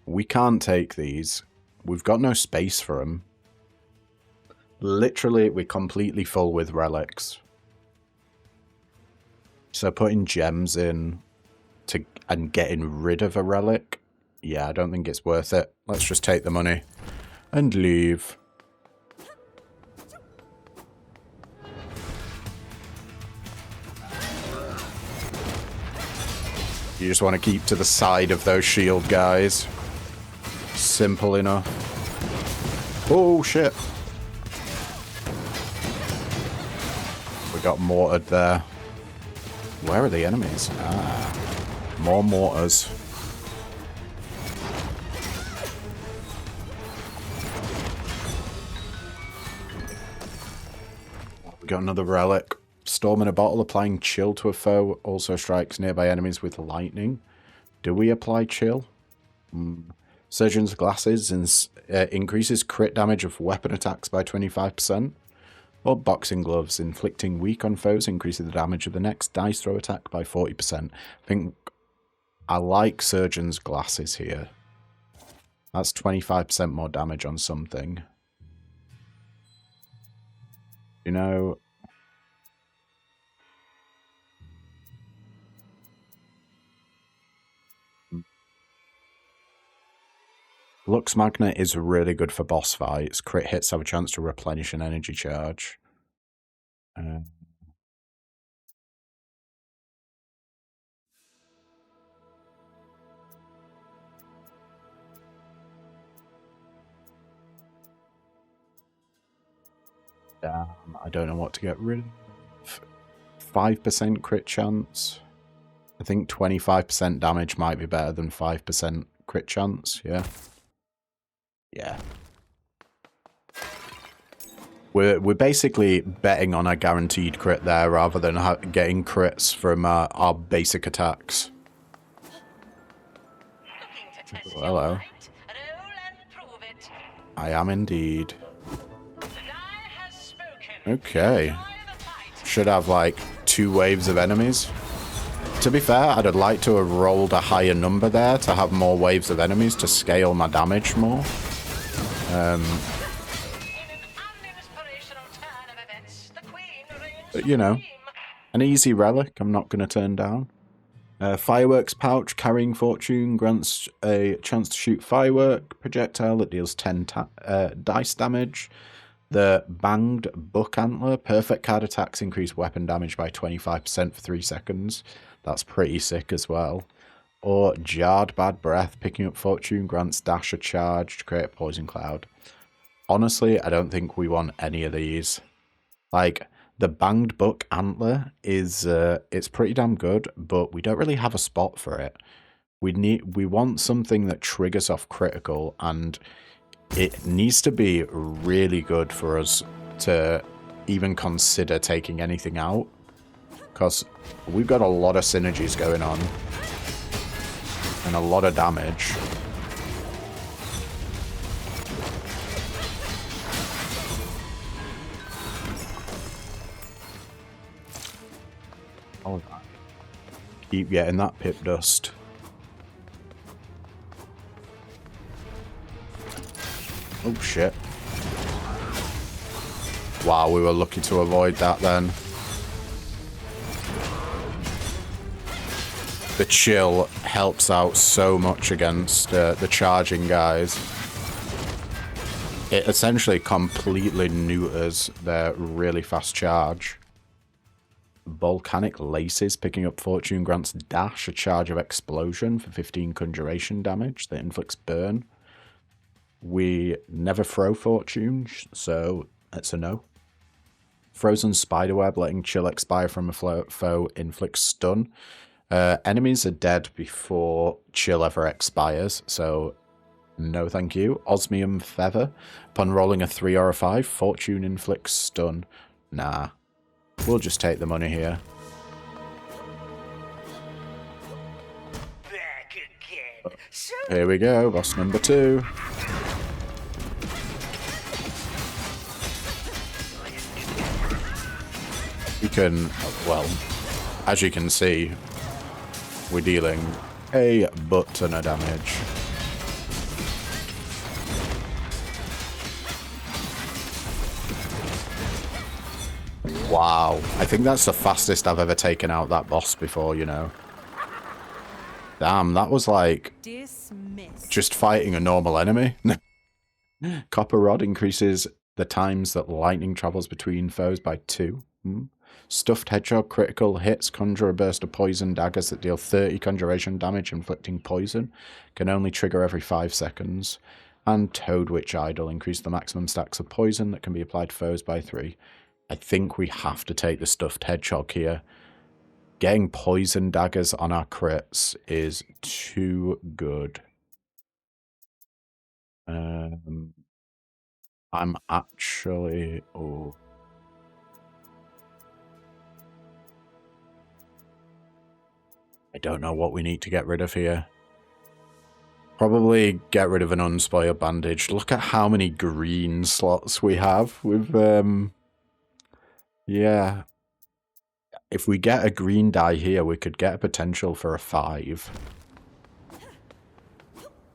A: We can't take these. We've got no space for them. Literally, we're completely full with relics. So putting gems in and getting rid of a relic, yeah, I don't think it's worth it. Let's just take the money and leave. You just want to keep to the side of those shield guys. Simple enough. Oh, shit. We got mortared there. Where are the enemies? Ah, more mortars. We got another relic. Storm in a bottle, applying chill to a foe, also strikes nearby enemies with lightning. Do we apply chill? Surgeon's Glasses increases crit damage of weapon attacks by 25%. Or Boxing Gloves, inflicting weak on foes, increases the damage of the next dice throw attack by 40%. I think I like Surgeon's Glasses here. That's 25% more damage on something. You know... Lux Magnet is really good for boss fights. Crit hits have a chance to replenish an energy charge. Damn, I don't know what to get rid of. 5% crit chance. I think 25% damage might be better than 5% crit chance, yeah. Yeah. We're basically betting on a guaranteed crit there rather than getting crits from our basic attacks. Hello. I am indeed. Okay. Should have like 2 waves of enemies. To be fair, I'd have liked to have rolled a higher number there to have more waves of enemies to scale my damage more. But, you know, an easy relic I'm not going to turn down. Fireworks pouch, carrying fortune, grants a chance to shoot firework projectile that deals 10 dice damage. The banged buck antler, perfect card attacks increase weapon damage by 25% for 3 seconds. That's pretty sick as well. Or jarred bad breath, picking up fortune, grants dash a charge to create a poison cloud. Honestly, I don't think we want any of these. Like, the banged buck antler is it's pretty damn good, but we don't really have a spot for it. We want something that triggers off critical, and it needs to be really good for us to even consider taking anything out, because we've got a lot of synergies going on and a lot of damage. Oh, keep getting that pip dust. Oh shit. Wow, we were lucky to avoid that then. The chill helps out so much against the charging guys. It essentially completely neuters their really fast charge. Volcanic Laces, picking up fortune, grants dash a charge of explosion for 15 conjuration damage that inflicts burn. We never throw fortune, so it's a no. Frozen Spiderweb, letting chill expire from a foe, inflicts stun. Enemies are dead before chill ever expires, so no thank you. Osmium Feather, upon rolling a 3 or a 5, fortune inflicts stun. Nah. We'll just take the money here.
C: Back again. So
A: Here we go, boss number 2. We can, well, as you can see, we're dealing a butt ton of damage. Wow, I think that's the fastest I've ever taken out that boss before, you know. Damn, that was like
B: Dismiss.
A: just fighting a normal enemy. Copper Rod increases the times that lightning travels between foes by 2. Stuffed Hedgehog, critical hits, conjure a burst of poison daggers that deal 30 conjuration damage, inflicting poison. Can only trigger every 5 seconds. And Toad Witch Idol, increase the maximum stacks of poison that can be applied to foes by 3. I think we have to take the Stuffed Hedgehog here. Getting poison daggers on our crits is too good. I'm actually... Oh. I don't know what we need to get rid of here. Probably get rid of an unspoiled bandage. Look at how many green slots we have with... Yeah. If we get a green die here, we could get a potential for a 5.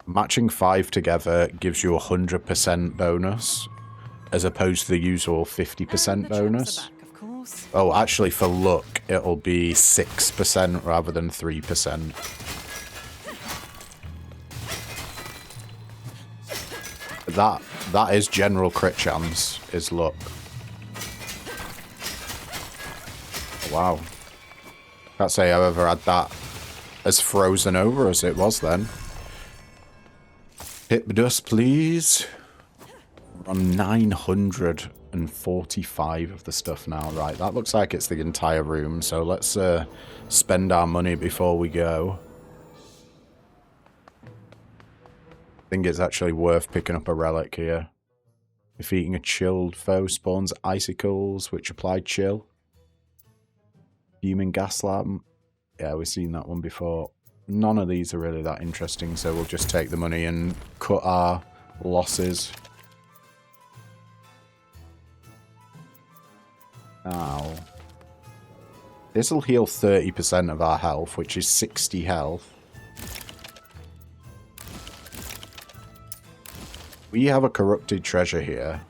A: Matching 5 together gives you a 100% bonus, as opposed to the usual 50% bonus. Oh, actually, for luck, it'll be 6% rather than 3%. That is general crit chance, is luck. Wow. Can't say I've ever had that as frozen over as it was then. Hit the dust, please. We're on 945 of the stuff now. Right, that looks like it's the entire room, so let's spend our money before we go. I think it's actually worth picking up a relic here. Defeating a chilled foe spawns icicles, which apply chill. Teeming gas lamp. Yeah, we've seen that one before. None of these are really that interesting, so we'll just take the money and cut our losses. Now, this will heal 30% of our health, which is 60 health. We have a corrupted treasure here.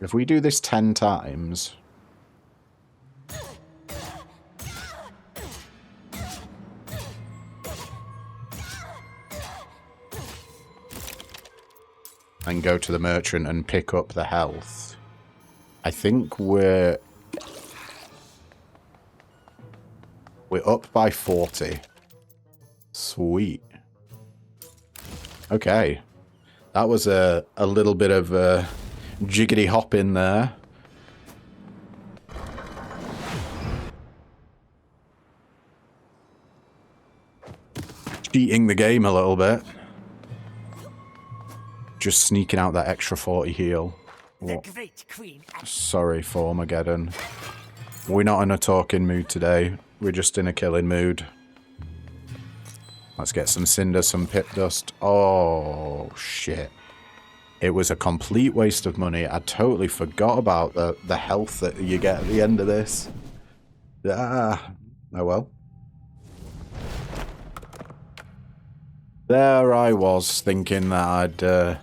A: If we do this 10 times... and go to the merchant and pick up the health. I think we're up by 40. Sweet. Okay. That was a little bit of a jiggity hop in there. Cheating the game a little bit. Just sneaking out that extra 40 heal.
C: The great queen.
A: Sorry, Formageddon. We're not in a talking mood today. We're just in a killing mood. Let's get some cinder, some pit dust. Oh, shit. It was a complete waste of money. I totally forgot about the health that you get at the end of this. Ah, oh well. There I was, thinking that I'd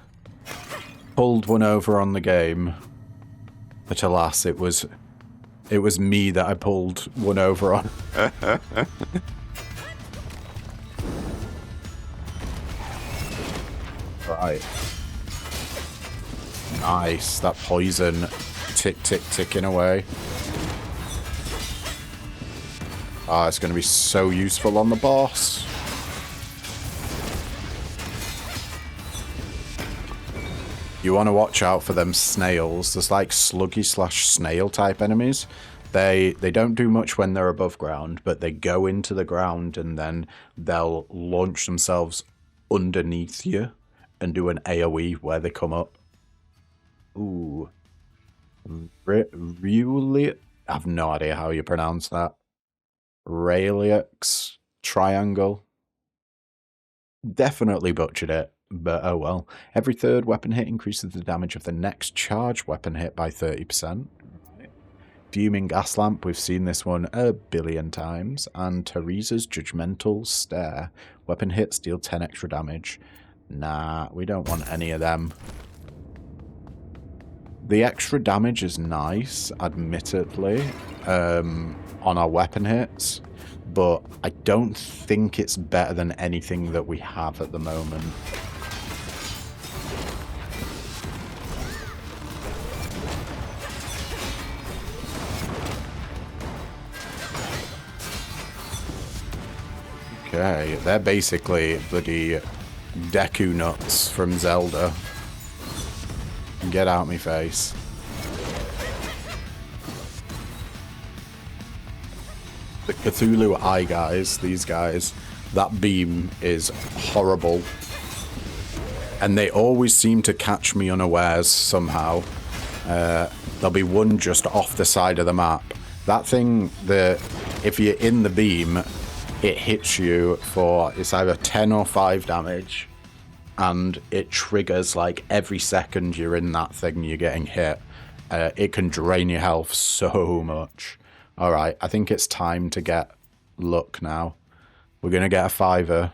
A: pulled one over on the game. But alas, it was me that I pulled one over on. Right. Nice. That poison ticking away. Ah, it's going to be so useful on the boss. You want to watch out for them snails. There's like sluggy / snail type enemies. They don't do much when they're above ground, but they go into the ground and then they'll launch themselves underneath you and do an AoE where they come up. Ooh. Really? I have no idea how you pronounce that. Relics triangle. Definitely butchered it. But oh well. Every third weapon hit increases the damage of the next charged weapon hit by 30%. Fuming gas lamp, we've seen this one a billion times. And Teresa's judgmental stare. Weapon hits deal 10 extra damage. Nah, we don't want any of them. The extra damage is nice, admittedly, on our weapon hits. But I don't think it's better than anything that we have at the moment. Okay, they're basically bloody Deku nuts from Zelda. Get out me face. The Cthulhu Eye guys, these guys, that beam is horrible. And they always seem to catch me unawares somehow. There'll be one just off the side of the map. That thing, if you're in the beam, it hits you for, it's either 10 or 5 damage. And it triggers like every second you're in that thing, you're getting hit. It can drain your health so much. Alright, I think it's time to get luck now. We're going to get a 5er.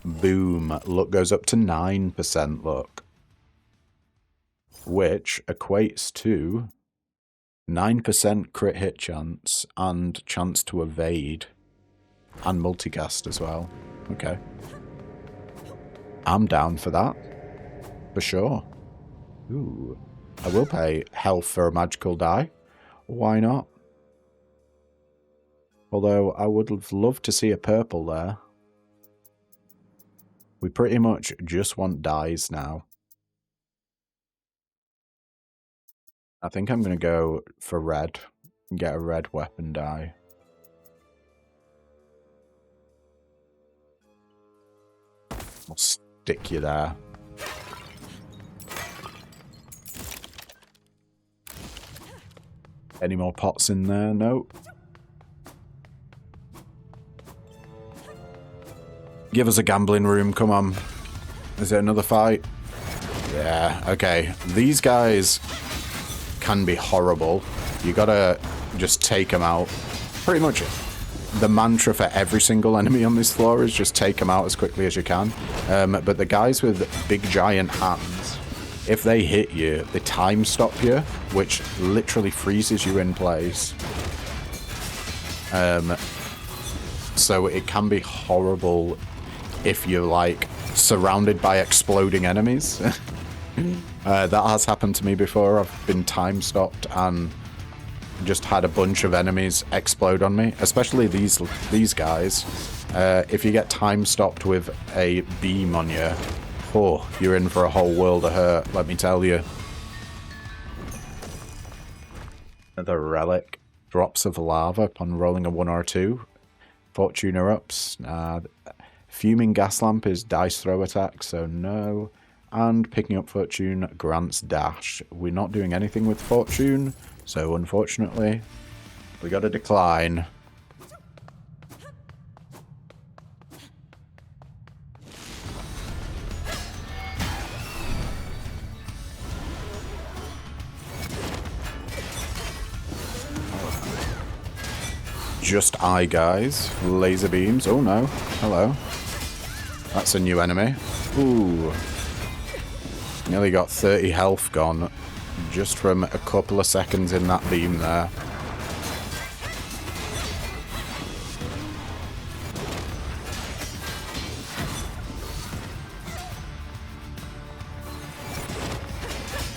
A: Boom. Luck goes up to 9% luck. Which equates to 9% crit hit chance and chance to evade. And multicast as well. Okay. I'm down for that. For sure. Ooh. I will pay health for a magical die. Why not? Although I would have loved to see a purple there. We pretty much just want dies now. I think I'm going to go for red and get a red weapon die. I'll stick you there. Any more pots in there? Nope. Give us a gambling room, come on. Is there another fight? Yeah, okay. These guys can be horrible. You gotta just take them out. Pretty much the mantra for every single enemy on this floor is just take them out as quickly as you can. But the guys with big giant hands, if they hit you, they time stop you, which literally freezes you in place. So it can be horrible if you're like surrounded by exploding enemies. That has happened to me before. I've been time stopped and just had a bunch of enemies explode on me, especially these guys. If you get time stopped with a beam on you, oh, you're in for a whole world of hurt, let me tell you. Another relic. Drops of lava upon rolling a 1 or 2. Fortune erupts. Fuming gas lamp is dice throw attack, so no. And picking up fortune grants dash. We're not doing anything with fortune, so unfortunately, we got a decline. Just eye guys. Laser beams. Oh no. Hello. That's a new enemy. Ooh. Nearly got 30 health gone just from a couple of seconds in that beam there.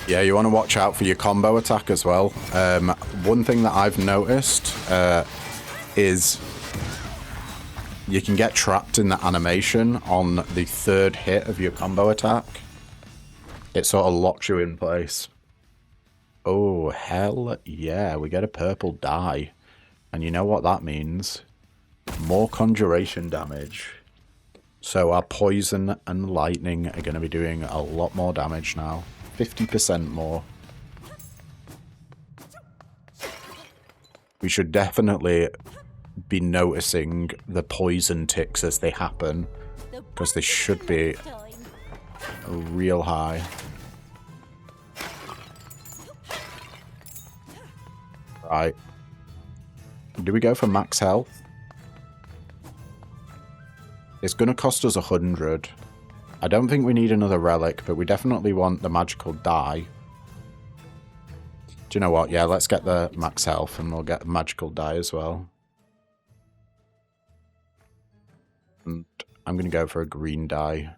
A: Yeah, you want to watch out for your combo attack as well. One thing that I've noticed is you can get trapped in the animation on the 3rd hit of your combo attack. It sort of locks you in place. Oh, hell yeah, we get a purple die. And you know what that means? More conjuration damage. So our poison and lightning are going to be doing a lot more damage now. 50% more. We should definitely be noticing the poison ticks as they happen, because they should be real high. Right. Do we go for max health? It's going to cost us 100. I don't think we need another relic, but we definitely want the magical die. Do you know what? Yeah, let's get the max health and we'll get the magical die as well. And I'm going to go for a green die.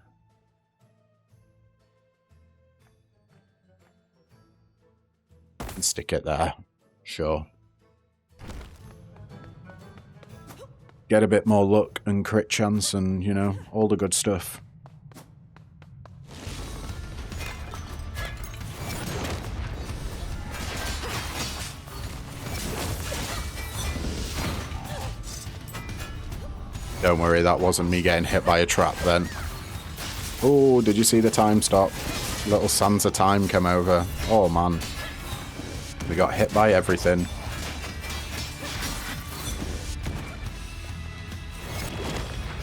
A: And stick it there. Sure. Get a bit more luck and crit chance and, you know, all the good stuff. Don't worry, that wasn't me getting hit by a trap then. Oh, did you see the time stop? Little sands of time come over. Oh, man. We got hit by everything.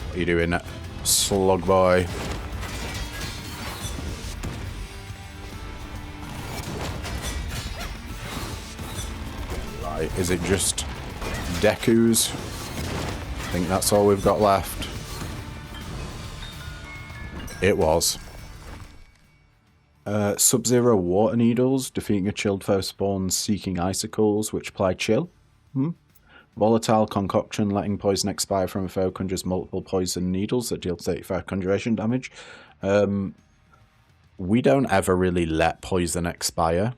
A: What are you doing, slug boy? Right, is it just Deku's? I think that's all we've got left. It was. Sub-Zero water needles. Defeating a chilled foe spawns seeking icicles, which apply chill. Volatile concoction. Letting poison expire from a foe conjures multiple poison needles that deal 35 conjuration damage. We don't ever really let poison expire.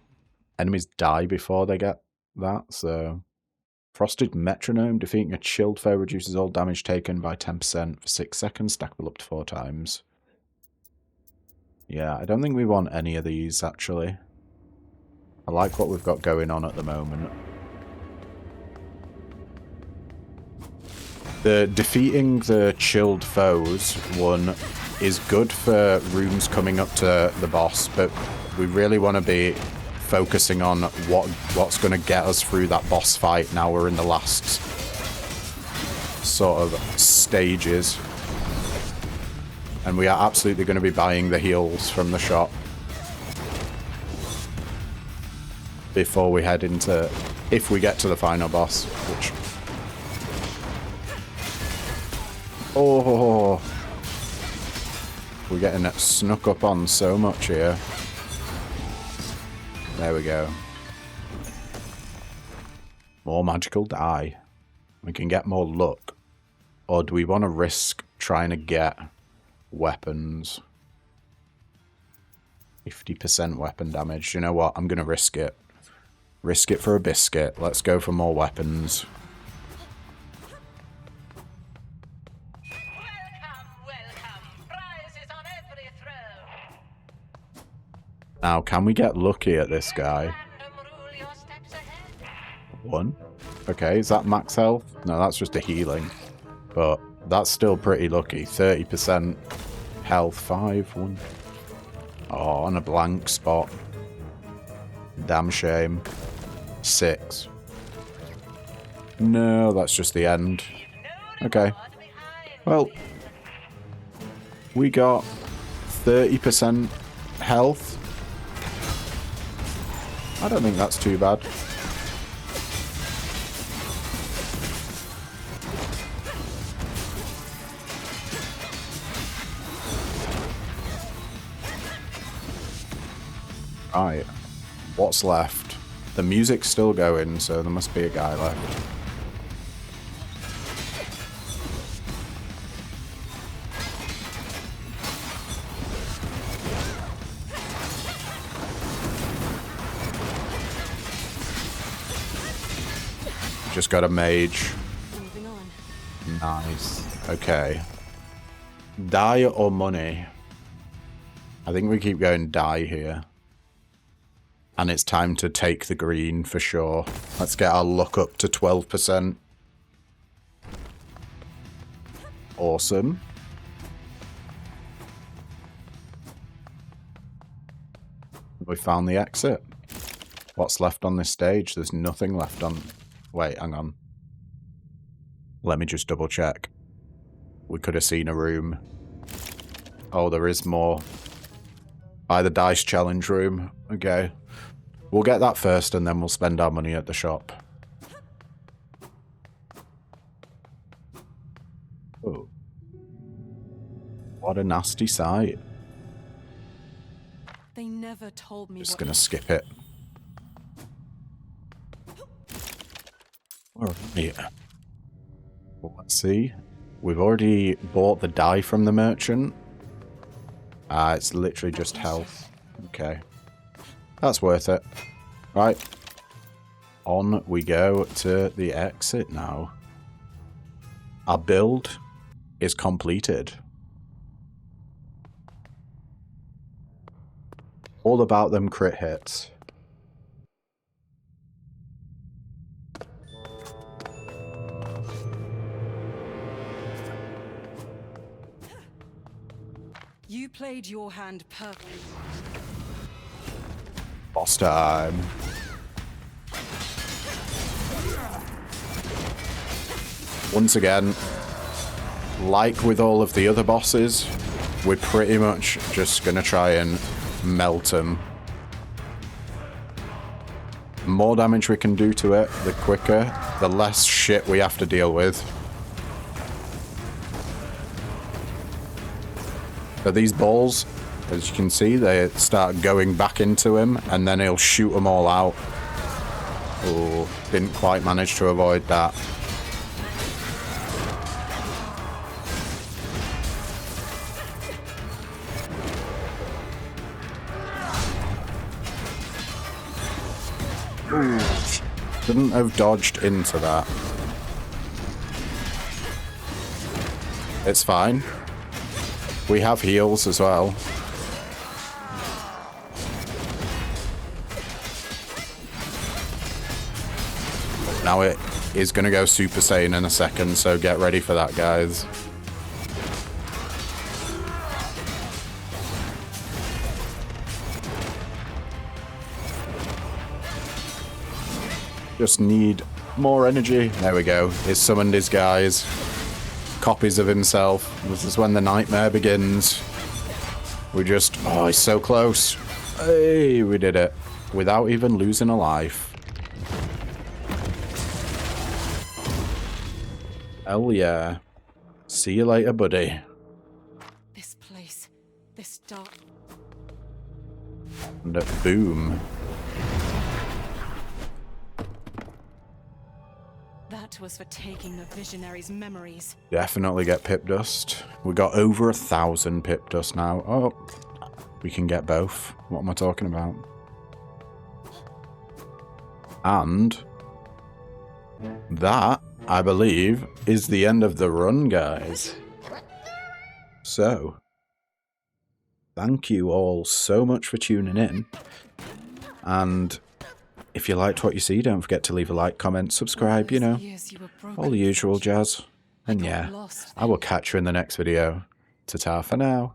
A: Enemies die before they get that, so... Frosted Metronome. Defeating a chilled foe reduces all damage taken by 10% for 6 seconds, stackable up to 4 times. Yeah, I don't think we want any of these, actually. I like what we've got going on at the moment. The defeating the chilled foes one is good for rooms coming up to the boss, but we really want to be focusing on what's going to get us through that boss fight. Now we're in the last sort of stages, and we are absolutely going to be buying the heals from the shop before we head into, if we get to the final boss, which, oh, we're getting snuck up on so much here. There we go. More magical die. We can get more luck. Or do we want to risk trying to get weapons? 50% weapon damage. You know what? I'm going to risk it. Risk it for a biscuit. Let's go for more weapons.
C: Welcome. Prizes on every throw.
A: Now, can we get lucky at this guy?
C: Random rule your steps ahead.
A: 1. Okay, is that max health? No, that's just a healing. But that's still pretty lucky. 30% health. 5. 1. Oh, on a blank spot. Damn shame. 6. No, that's just the end. Okay. Well, we got 30% health. I don't think that's too bad. Right. What's left? The music's still going, so there must be a guy left. Just got a mage.
B: Moving on.
A: Nice. Okay. Die or money? I think we keep going die here. And it's time to take the green for sure. Let's get our luck up to 12%. Awesome. We found the exit. What's left on this stage? There's nothing left on... Wait, hang on. Let me just double check. We could have seen a room. Oh, there is more. By the dice challenge room. Okay. We'll get that first and then we'll spend our money at the shop. Oh. What a nasty sight.
B: They never told me.
A: Just gonna skip it. Alright. Well, let's see. We've already bought the dye from the merchant. It's literally just health. Okay. That's worth it. Right. On we go to the exit now. Our build is completed. All about them crit hits.
B: You played your hand perfectly.
A: Boss time. Once again, like with all of the other bosses, we're pretty much just gonna try and melt them. The more damage we can do to it, the quicker, the less shit we have to deal with. So these balls, as you can see, they start going back into him, and then he'll shoot them all out. Oh, didn't quite manage to avoid that. Ooh, shouldn't have dodged into that. It's fine. We have heals as well. Now it is going to go Super Saiyan in a second, so get ready for that, guys. Just need more energy. There we go. He's summoned his guys. Copies of himself. This is when the nightmare begins. We just... Oh, he's so close. Hey, we did it. Without even losing a life. Hell yeah. See you later, buddy.
B: This place, this dark.
A: And boom.
B: That was for taking the visionary's memories.
A: Definitely get pip dust. We got over 1,000 pip dust now. Oh, we can get both. What am I talking about? And that, I believe, is the end of the run, guys. So, thank you all so much for tuning in. And if you liked what you see, don't forget to leave a like, comment, subscribe, you know, all the usual jazz. And yeah, I will catch you in the next video. Ta-ta for now.